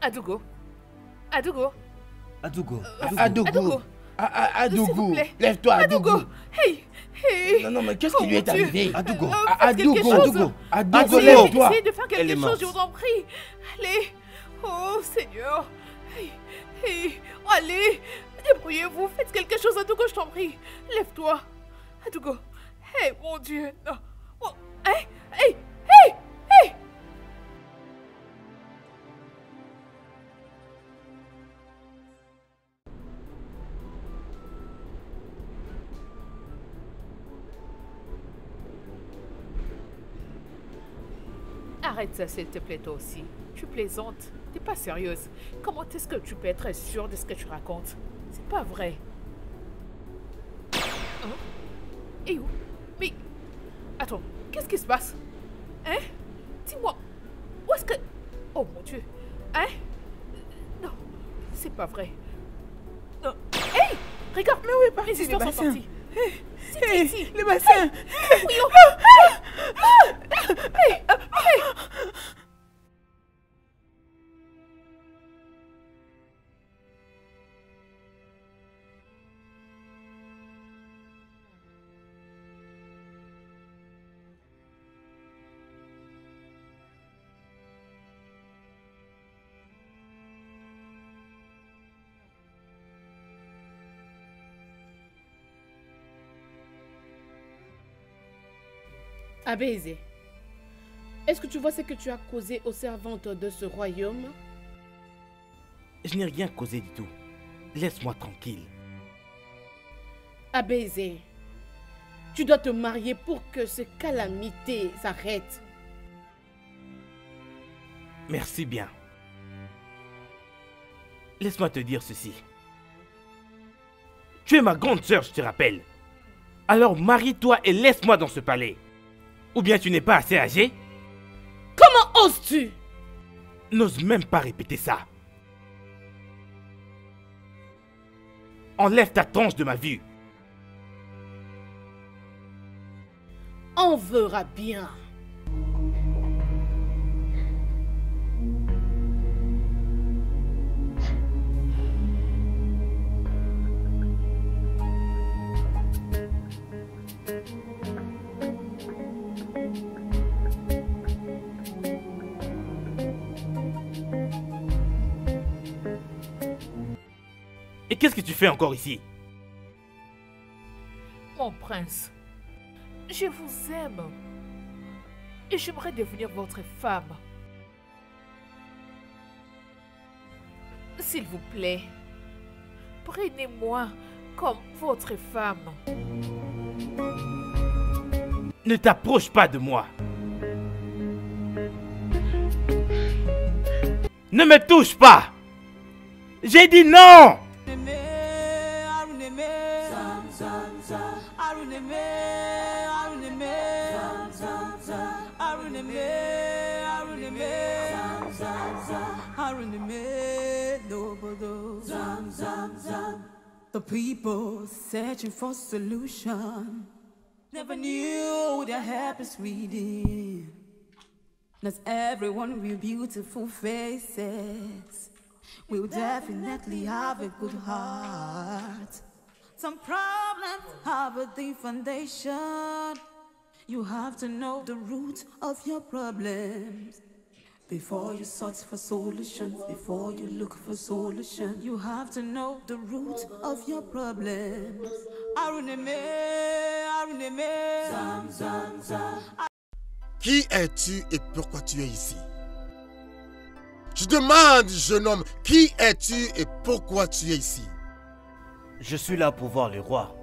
Adougo. Adougo. Adougo. Adougo. Adougo. S'il vous plaît. Lève-toi, Adougo. Adougo. Hey. Hey. Non, mais qu'est-ce qui lui est mon Dieu. arrivé? Adougo. Faites quelque chose. Adougo. Adougo, Essayez lève-toi. de faire Elle est quelque morte. chose, je vous en prie. Allez. Oh, Seigneur. Hey. Hey. Allez. Débrouillez-vous. Faites quelque chose, Adougo, je t'en prie. Lève-toi. Adougo. Hey, mon Dieu. Non. Oh. Hey. Hey. Hey. Hey. Arrête ça, s'il te plaît, toi aussi. Tu plaisantes. T'es pas sérieuse. Comment est-ce que tu peux être sûre de ce que tu racontes? C'est pas vrai. Hein? Et où? Mais... Attends, qu'est-ce qui se passe? Hein? Dis-moi, où est-ce que... Oh mon Dieu. Hein? Non, c'est pas vrai. Non. Hey! Regarde, mais oui, par ici, les sont sortis. C'est ici. Le bassin. Oui, oh. Hey! Hey! Abézé, est-ce que tu vois ce que tu as causé aux servantes de ce royaume? Je n'ai rien causé du tout. Laisse-moi tranquille. Abézé, tu dois te marier pour que ces calamités s'arrêtent. Merci bien. Laisse-moi te dire ceci. Tu es ma grande sœur, je te rappelle. Alors marie-toi et laisse-moi dans ce palais. Ou bien tu n'es pas assez âgé? Comment oses-tu? N'ose même pas répéter ça. Enlève ta tronche de ma vue. On verra bien. Et qu'est-ce que tu fais encore ici? Mon prince, je vous aime. Et j'aimerais devenir votre femme. S'il vous plaît, prenez-moi comme votre femme. Ne t'approche pas de moi. Ne me touche pas. J'ai dit non. The people searching for solution never knew their help is reading. Not everyone with beautiful faces will definitely have a good heart. Some problems have a deep foundation. You have to know the root of your problems before you search for solutions, before you look for solutions. You have to know the root of your problems. Qui es-tu et pourquoi tu es ici? Je demande, jeune homme, qui es-tu et pourquoi tu es ici? Je suis là pour voir le roi.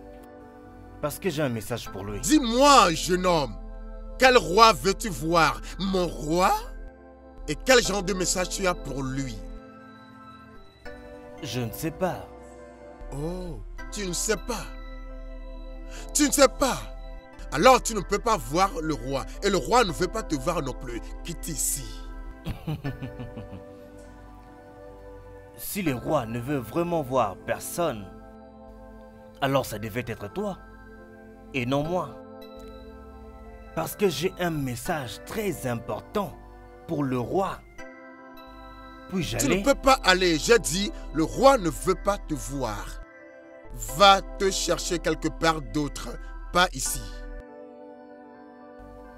Parce que j'ai un message pour lui. Dis-moi, jeune homme, quel roi veux-tu voir? Mon roi? Et quel genre de message tu as pour lui? Je ne sais pas. Oh, tu ne sais pas. Tu ne sais pas. Alors tu ne peux pas voir le roi. Et le roi ne veut pas te voir non plus. Quitte ici. Si le roi ne veut vraiment voir personne, alors ça devait être toi. Et non moi. Parce que j'ai un message très important pour le roi. Puis-je aller? Tu ne peux pas aller. J'ai dit, le roi ne veut pas te voir. Va te chercher quelque part d'autre. Pas ici.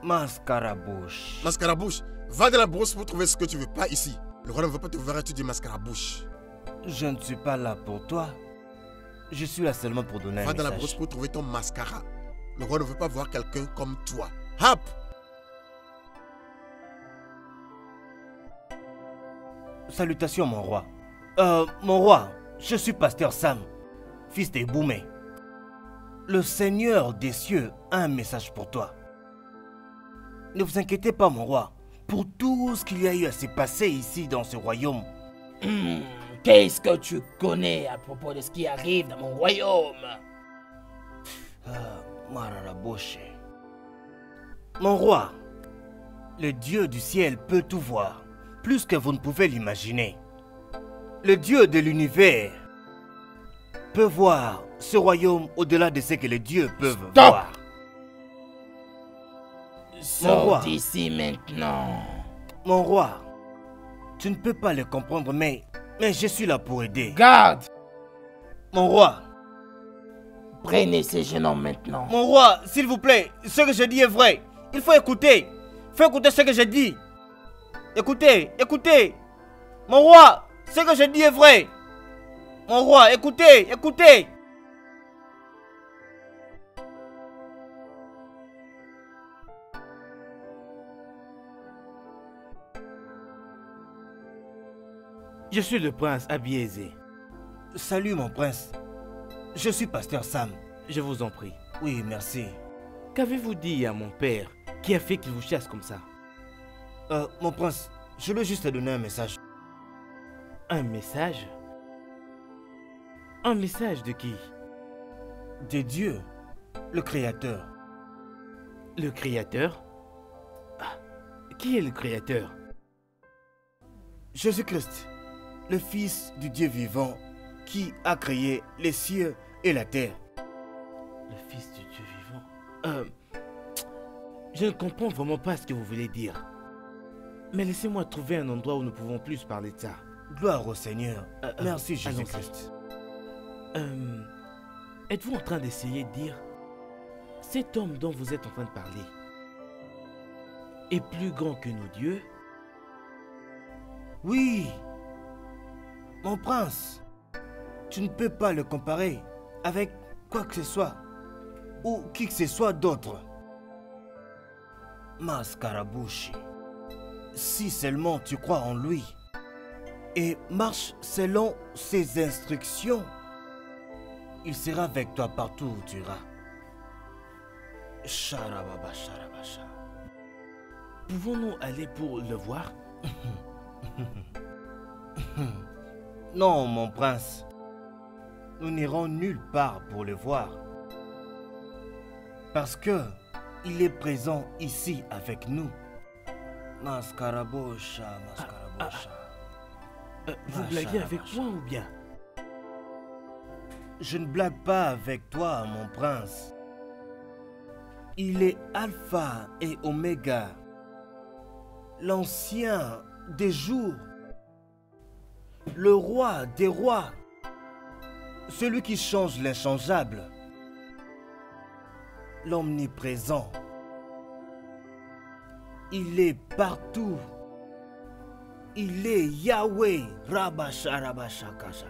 Mascarabouche. Mascarabouche, va dans la brousse pour trouver ce que tu veux. Pas ici. Le roi ne veut pas te voir et tu dis mascarabouche. Je ne suis pas là pour toi. Je suis là seulement pour donner un message. Va dans la brousse pour trouver ton mascara. Le roi ne veut pas voir quelqu'un comme toi. Hop! Salutations, mon roi. Mon roi, je suis pasteur Sam, fils de Boumé. Le Seigneur des cieux a un message pour toi. Ne vous inquiétez pas, mon roi, pour tout ce qu'il y a eu à se passer ici dans ce royaume. Qu'est-ce que tu connais à propos de ce qui arrive dans mon royaume? Mararaboche. Mon roi, le Dieu du ciel peut tout voir, plus que vous ne pouvez l'imaginer. Le Dieu de l'univers peut voir ce royaume au-delà de ce que les dieux peuvent voir. Sors d'ici maintenant. Mon roi, tu ne peux pas le comprendre, mais je suis là pour aider. Garde! Mon roi. Prenez ces jeunes hommes maintenant. Mon roi, s'il vous plaît, ce que je dis est vrai. Il faut écouter. Faut écouter ce que je dis. Écoutez, écoutez. Mon roi, ce que je dis est vrai. Mon roi, écoutez, écoutez. Je suis le prince Abiezé. Salut mon prince. Je suis pasteur Sam. Je vous en prie. Oui, merci. Qu'avez-vous dit à mon père qui a fait qu'il vous chasse comme ça? Mon prince, je lui ai juste donné un message. Un message? Un message de qui? De Dieu, le Créateur. Le Créateur? Ah, qui est le Créateur? Jésus-Christ, le Fils du Dieu vivant qui a créé les cieux et la terre. Le Fils du Dieu vivant? Je ne comprends vraiment pas ce que vous voulez dire. Mais laissez-moi trouver un endroit où nous pouvons plus parler de ça. Gloire au Seigneur. Merci Jésus-Christ. Êtes-vous en train d'essayer de dire, cet homme dont vous êtes en train de parler est plus grand que nos dieux? Oui. Mon prince, tu ne peux pas le comparer avec quoi que ce soit ou qui que ce soit d'autre. Mascarabushi, si seulement tu crois en lui et marche selon ses instructions, il sera avec toi partout où tu iras. Sharababa, sharabasha. Pouvons-nous aller pour le voir? Non, mon prince. Nous n'irons nulle part pour le voir. Parce que il est présent ici avec nous. Mascarabosha, mascarabosha. Vous blaguez avec moi ou bien? Je ne blague pas avec toi, mon prince. Il est Alpha et Oméga, l'ancien des jours, le roi des rois, celui qui change l'inchangeable, l'omniprésent. Il est partout. Il est Yahweh, Rabasha Rabasha Kasha.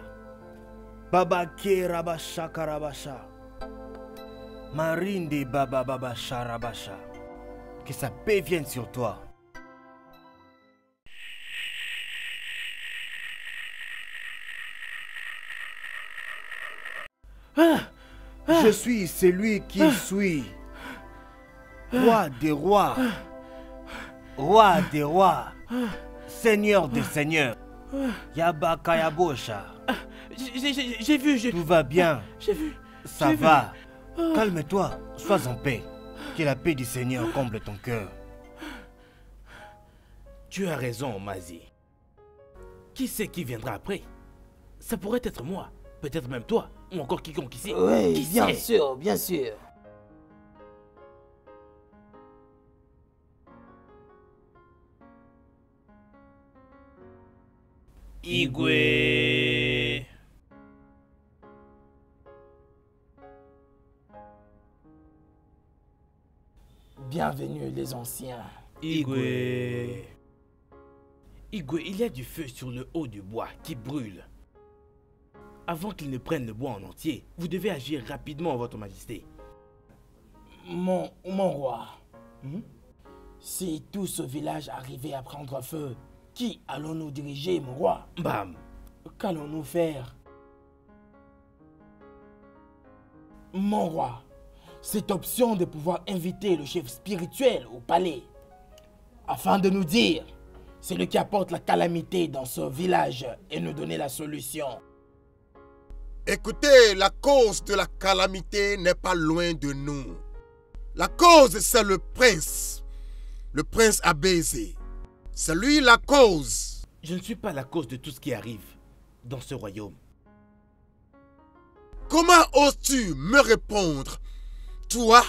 Babake Rabasha Karabasha. Marinde Baba Baba Sharabasha. Que sa paix vienne sur toi. Je suis celui qui suis. Roi des rois. Roi des rois. Seigneur des seigneurs. Yabakayabosha. J'ai vu, Tout va bien. J'ai vu. Ça va. Calme-toi. Sois en paix. Que la paix du Seigneur comble ton cœur. Tu as raison, Mazi. Qui sait qui viendra après? Ça pourrait être moi. Peut-être même toi. Ou encore quiconque ici. Oui, qui bien sait? sûr, bien sûr. Igwe. Bienvenue les anciens. Igwe. Igwe, il y a du feu sur le haut du bois qui brûle. Avant qu'il ne prenne le bois en entier, vous devez agir rapidement, votre majesté. Mon roi, si tout ce village arrivait à prendre feu, qui allons-nous diriger, mon roi? Bam. Qu'allons-nous faire? Mon roi, cette option de pouvoir inviter le chef spirituel au palais, afin de nous dire celui qui apporte la calamité dans ce village et nous donner la solution. Écoutez, la cause de la calamité n'est pas loin de nous. La cause, c'est le prince. Le prince a baisé. C'est lui la cause. Je ne suis pas la cause de tout ce qui arrive dans ce royaume. Comment oses-tu me répondre? Toi,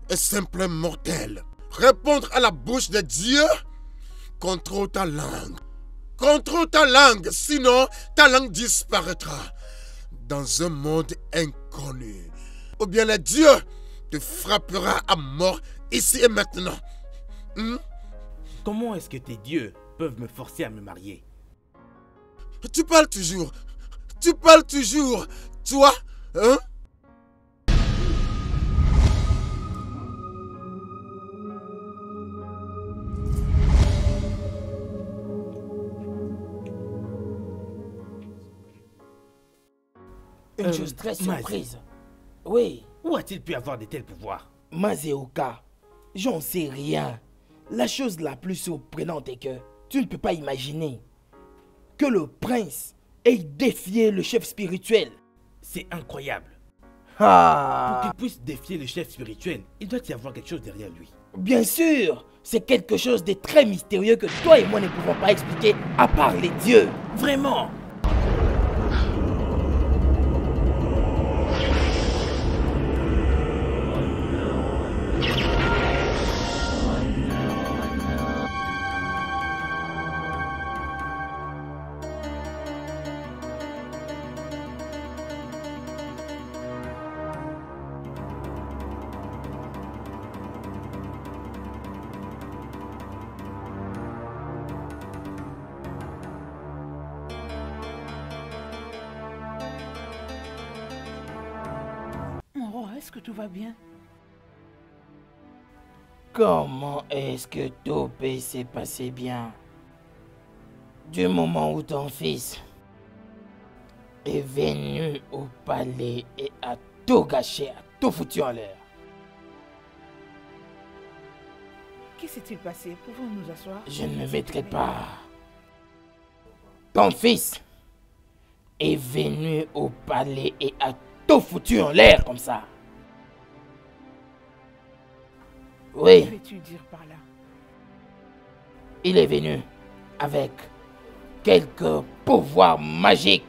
un simple mortel. Répondre à la bouche de Dieu? Contrôle ta langue. Contrôle ta langue, sinon ta langue disparaîtra dans un monde inconnu. Ou bien le Dieu te frappera à mort ici et maintenant. Comment est-ce que tes dieux peuvent me forcer à me marier? Tu parles toujours. Tu parles toujours. Toi, hein? Une chose très surprise. Oui. Où a-t-il pu avoir de tels pouvoirs? Mazéoka, j'en sais rien. La chose la plus surprenante est que tu ne peux pas imaginer que le prince ait défié le chef spirituel. C'est incroyable. Ah. Pour qu'il puisse défier le chef spirituel, il doit y avoir quelque chose derrière lui. Bien sûr, c'est quelque chose de très mystérieux que toi et moi ne pouvons pas expliquer à part les dieux. Vraiment? Est-ce que tout va bien? Comment est-ce que tout peut se passer bien? Du moment où ton fils est venu au palais et a tout gâché, a tout foutu en l'air. Qu'est-ce qui s'est-il passé? Pouvons-nous nous asseoir? Je ne me mettrai pas. Ton fils est venu au palais et a tout foutu en l'air comme ça. Oui. Que veux-tu dire par là? Il est venu avec quelques pouvoirs magiques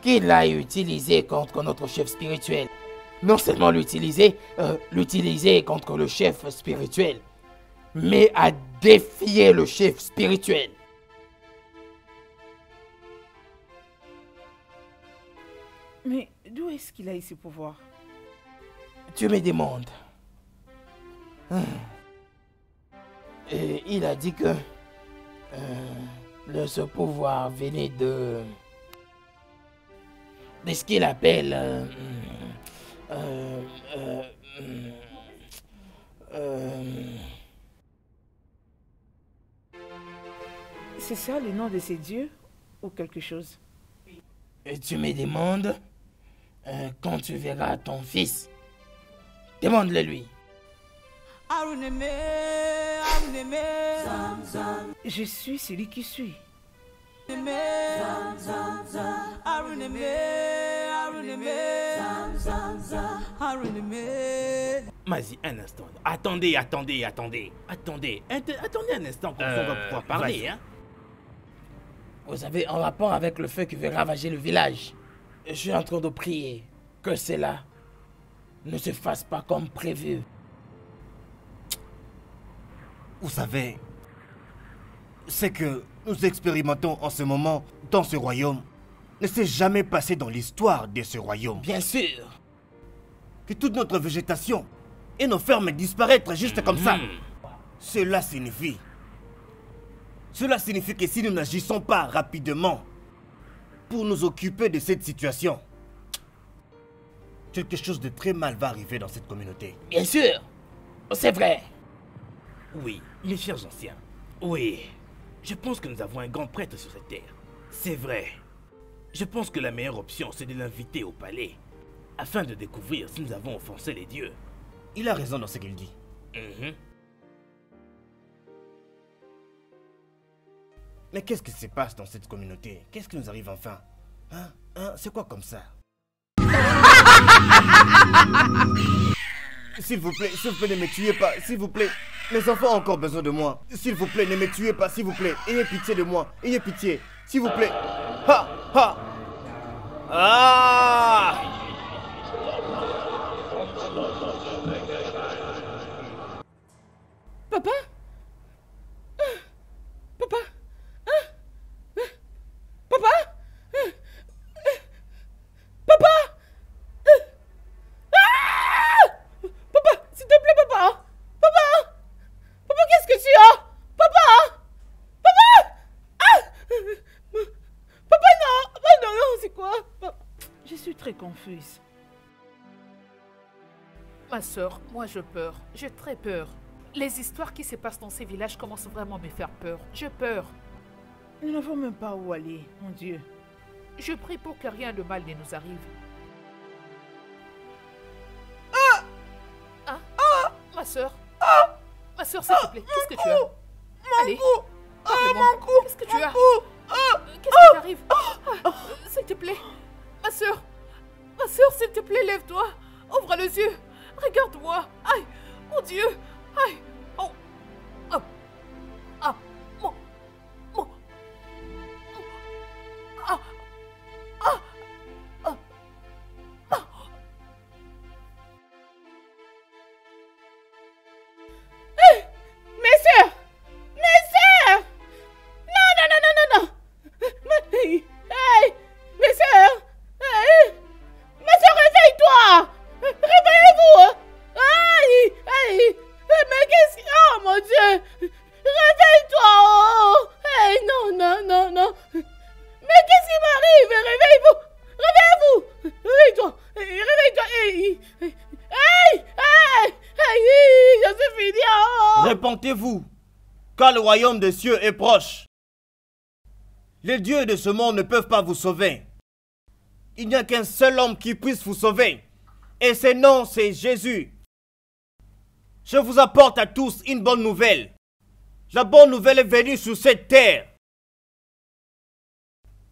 qu'il a utilisés contre notre chef spirituel. Non seulement l'utiliser contre le chef spirituel, mais à défier le chef spirituel. Mais d'où est-ce qu'il a eu ces pouvoirs? Tu me demandes. Et il a dit que ce pouvoir venait de ce qu'il appelle c'est ça le nom de ces dieux ou quelque chose? Et tu me demandes quand tu verras ton fils. Demande-le lui. Je suis celui qui suis. Mazi, un instant. Attendez un instant qu'on va pouvoir parler, hein. Vous avez un rapport avec le feu qui veut ravager le village. Je suis en train de prier que cela ne se fasse pas comme prévu. Vous savez, ce que nous expérimentons en ce moment dans ce royaume ne s'est jamais passé dans l'histoire de ce royaume. Bien sûr. Que toute notre végétation et nos fermes disparaître juste comme ça. Cela signifie que si nous n'agissons pas rapidement pour nous occuper de cette situation, quelque chose de très mal va arriver dans cette communauté. Bien sûr, c'est vrai. Oui, mes chers anciens. Oui, je pense que nous avons un grand prêtre sur cette terre. C'est vrai. Je pense que la meilleure option, c'est de l'inviter au palais, afin de découvrir si nous avons offensé les dieux. Il a raison dans ce qu'il dit. Mais qu'est-ce qui se passe dans cette communauté? Qu'est-ce qui nous arrive enfin? C'est quoi comme ça? S'il vous plaît, ne me tuez pas, s'il vous plaît. Mes enfants ont encore besoin de moi. S'il vous plaît, ne me tuez pas, s'il vous plaît. Ayez pitié de moi, ayez pitié, s'il vous plaît. Ah! Papa? Papa? Papa? Papa? Papa, s'il te plaît, papa! Papa! Papa, qu'est-ce que tu as? Papa! Papa! Papa, non! Non, c'est quoi? Je suis très confuse. Ma soeur, moi je peur. J'ai très peur. Les histoires qui se passent dans ces villages commencent vraiment à me faire peur. J'ai peur. Nous n'avons même pas où aller, mon Dieu. Je prie pour que rien de mal ne nous arrive. Ma soeur. Ma soeur, s'il te plaît, qu'est-ce que tu as? Allez, parle-moi. Qu'est-ce que tu as? Qu'est-ce qui t'arrive? S'il te plaît. Ma soeur, s'il te plaît, lève-toi. Ouvre les yeux. Regarde-moi. Aïe, mon Dieu. Aïe. Oh. Oh. Ah. Mon. Ah. Ah. Ah. Ah. Mes sœurs! Non! Hey! Mes sœurs! Hey! Ma sœur, réveille-toi! Réveillez-vous! Aïe! Mais qu'est-ce que... Oh mon Dieu! Réveille-toi! Oh! Hey! Non! Mais qu'est-ce qui m'arrive? Réveillez-vous! Réveillez-vous! Réveille-toi! Réveille-toi! Hey! Je suis fini! Oh! Repentez-vous, car le royaume des cieux est proche. Les dieux de ce monde ne peuvent pas vous sauver. Il n'y a qu'un seul homme qui puisse vous sauver. Et ce nom, c'est Jésus. Je vous apporte à tous une bonne nouvelle. La bonne nouvelle est venue sur cette terre.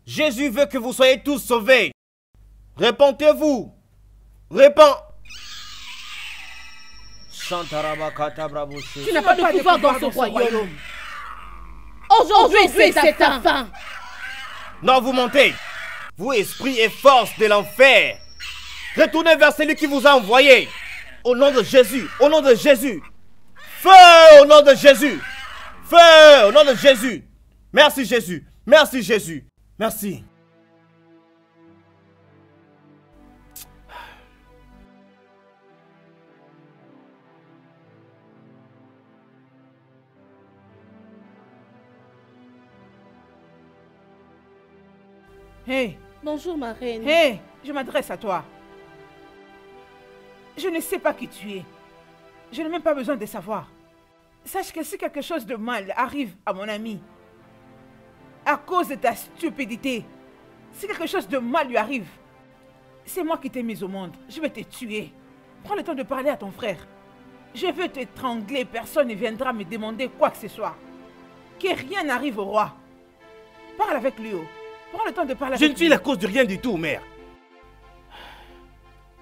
Jésus veut que vous soyez tous sauvés. Repentez-vous. Tu n'as pas de pouvoir dans ce royaume. Aujourd'hui, c'est ta fin. Non, vous mentez. Vous, esprit et force de l'enfer. Retournez vers celui qui vous a envoyé. Au nom de Jésus. Au nom de Jésus. Feu au nom de Jésus. Feu au nom de Jésus. Merci Jésus. Merci Jésus. Merci. Hey! Bonjour, ma reine. Hey! Je m'adresse à toi. Je ne sais pas qui tu es. Je n'ai même pas besoin de savoir. Sache que si quelque chose de mal arrive à mon ami, à cause de ta stupidité, si quelque chose de mal lui arrive, c'est moi qui t'ai mis au monde. Je vais te tuer. Prends le temps de parler à ton frère. Je veux t'étrangler. Personne ne viendra me demander quoi que ce soit. Que rien n'arrive au roi. Parle avec lui. Prends le temps de parler avec lui. Je ne suis la cause de rien du tout, mère.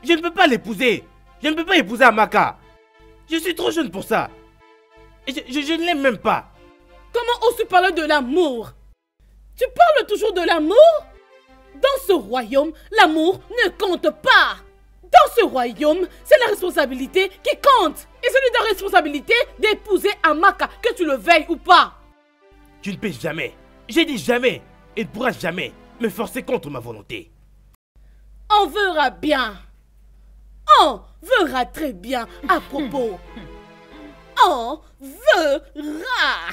Je ne peux pas l'épouser. Je ne peux pas épouser Amaka. Je suis trop jeune pour ça. Je ne l'aime même pas. Comment oses-tu parler de l'amour? Tu parles toujours de l'amour? Dans ce royaume, l'amour ne compte pas. Dans ce royaume, c'est la responsabilité qui compte. Et c'est de ta responsabilité d'épouser Amaka, que tu le veuilles ou pas. Tu ne peux jamais, j'ai dit jamais, et ne pourras jamais me forcer contre ma volonté. On verra bien. On verra très bien à propos. On verra.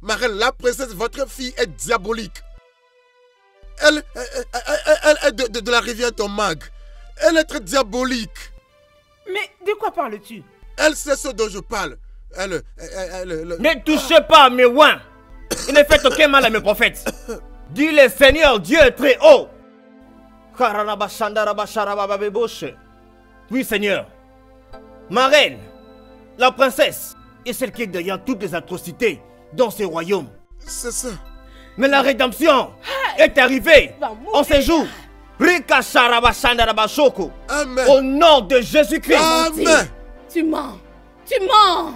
Ma reine, la princesse, votre fille est diabolique. Elle est de la rivière Tomag. Elle est très diabolique. Mais de quoi parles-tu? Elle sait ce dont je parle. Ne touchez pas à mes oins. Et ne faites aucun mal à mes prophètes. Dis le Seigneur Dieu très haut. Oui, Seigneur. Ma reine, la princesse, est celle qui est derrière toutes les atrocités dans ce royaume. C'est ça. Mais la rédemption est arrivée en ces jours. Rika Sharaba Shandaraba Shoko. Amen. Au nom de Jésus-Christ. Amen. Tu mens. Tu mens.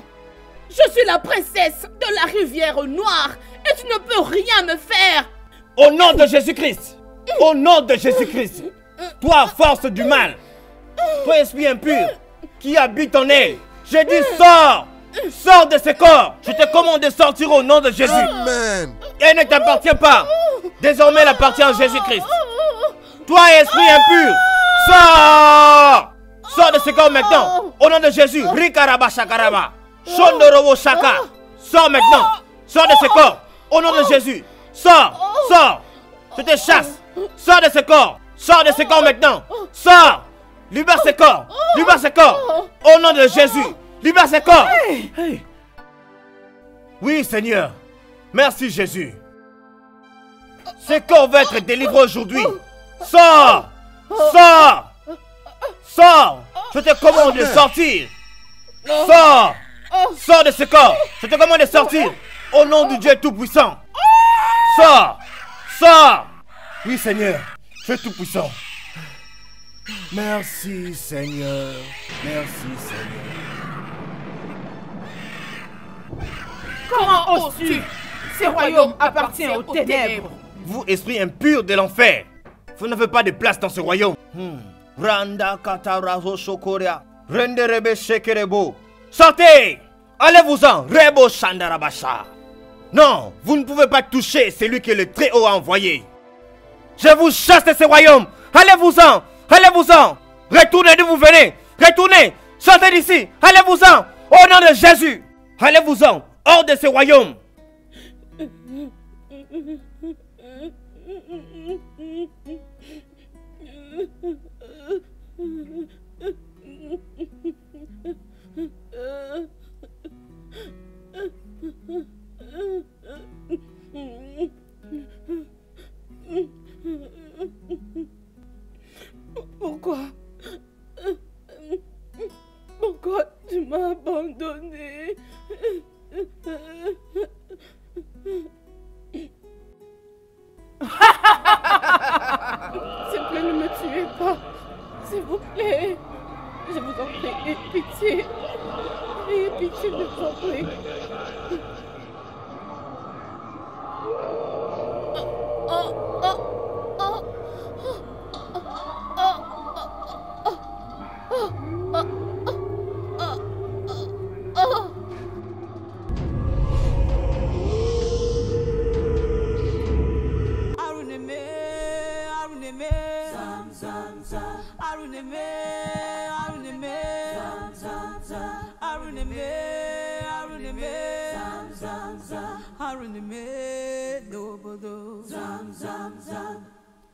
Je suis la princesse de la rivière noire et tu ne peux rien me faire. Au nom de Jésus-Christ. Au nom de Jésus-Christ. Toi, force du mal. Toi, esprit impur qui habite en elle. J'ai dit sors. Sors de ce corps. Je te commande de sortir au nom de Jésus. Amen. Elle ne t'appartient pas. Désormais, elle appartient à Jésus-Christ. Toi, esprit impur, sors. Sors de ce corps maintenant. Au nom de Jésus. Rikaraba Shakaraba. Shondorobo Shaka. Sors maintenant. Sors de ce corps. Au nom de Jésus. Sors. Sors. Je te chasse. Sors de ce corps. Sors de ce corps maintenant. Sors. Libère ce corps. Libère ce corps. Au nom de Jésus. Libère ce corps. Hey. Oui, Seigneur. Merci, Jésus. Ce corps va être délivré aujourd'hui. Sors. Sors. Sors. Je te commande de sortir. Sors. Sors de ce corps. Je te commande de sortir. Au nom du Dieu Tout-Puissant. Sors. Sors. Oui, Seigneur. Tu es Tout-Puissant. Merci, Seigneur. Merci, Seigneur. Comment oses-tu? Ce royaume appartient aux ténèbres. Vous, esprit impur de l'enfer, vous n'avez pas de place dans ce royaume. Randa katarazo shokoria. Renderebe shekerebo. Sortez! Allez-vous-en! Rebo Shandarabasha. Non, vous ne pouvez pas toucher celui que le Très-Haut a envoyé. Je vous chasse de ce royaume. Allez-vous-en! Allez-vous-en! Retournez d'où vous venez! Retournez! Sortez d'ici! Allez-vous-en! Au nom de Jésus! Allez-vous-en! Hors de ce royaume! Pourquoi tu m'as abandonné? S'il vous plaît, ne me tuez pas. S'il vous plaît. Je vous en prie, ayez pitié. Ayez pitié, je vous en prie.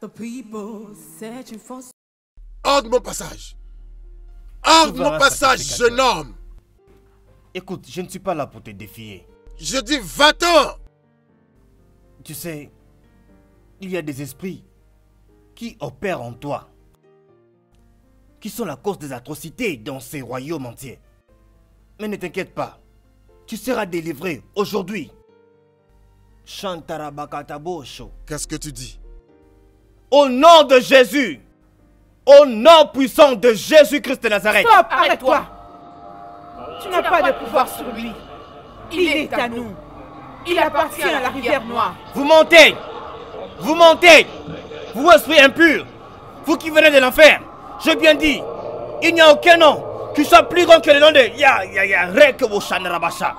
The people searching for. Hors de mon passage. Hors de mon passage, jeune homme. Écoute, je ne suis pas là pour te défier. Je dis va-t'en. Tu sais, il y a des esprits qui opèrent en toi, qui sont la cause des atrocités dans ces royaumes entiers. Mais ne t'inquiète pas, tu seras délivré aujourd'hui. Shantarabakatabosho. Qu'est-ce que tu dis? Au nom de Jésus, au nom puissant de Jésus-Christ de Nazareth. Stop, arrête-toi. Tu n'as pas de pouvoir sur lui. Il est à nous. Il appartient à la rivière noire. Vous mentez. Vous mentez. Vous, esprit impur. Vous qui venez de l'enfer. J'ai bien dit, il n'y a aucun nom qui soit plus grand que le nom de Rekeboshanarabasha.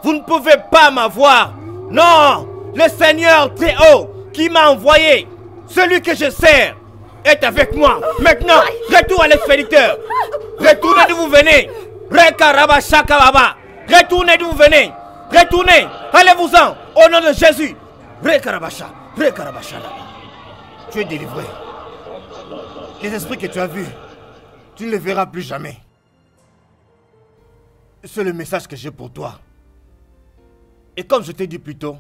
Vous ne pouvez pas m'avoir. Non, le Seigneur très haut qui m'a envoyé, celui que je sers, est avec moi. Maintenant, retour à l'expéditeur. Retournez d'où vous venez. Rekarabashakababa. Retournez d'où vous venez. Retournez. Allez-vous-en. Au nom de Jésus. Rekarabasha. Rekarabasha. Tu es délivré. Les esprits que tu as vus, tu ne les verras plus jamais. C'est le message que j'ai pour toi. Et comme je t'ai dit plus tôt,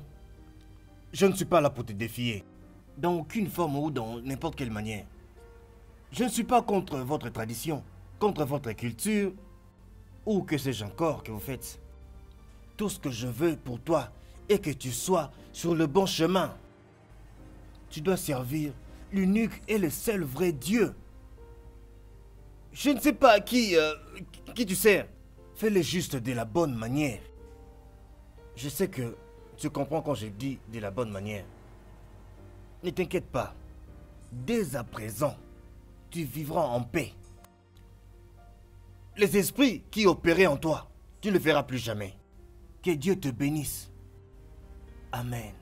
je ne suis pas là pour te défier. Dans aucune forme ou dans n'importe quelle manière. Je ne suis pas contre votre tradition, contre votre culture, ou que sais-je encore que vous faites. Tout ce que je veux pour toi et que tu sois sur le bon chemin. Tu dois servir l'unique et le seul vrai Dieu. Je ne sais pas qui tu sers. Fais-le juste de la bonne manière. Je sais que tu comprends quand je dis de la bonne manière. Ne t'inquiète pas. Dès à présent, tu vivras en paix. Les esprits qui opéraient en toi, tu ne le feras plus jamais. Que Dieu te bénisse. Amen.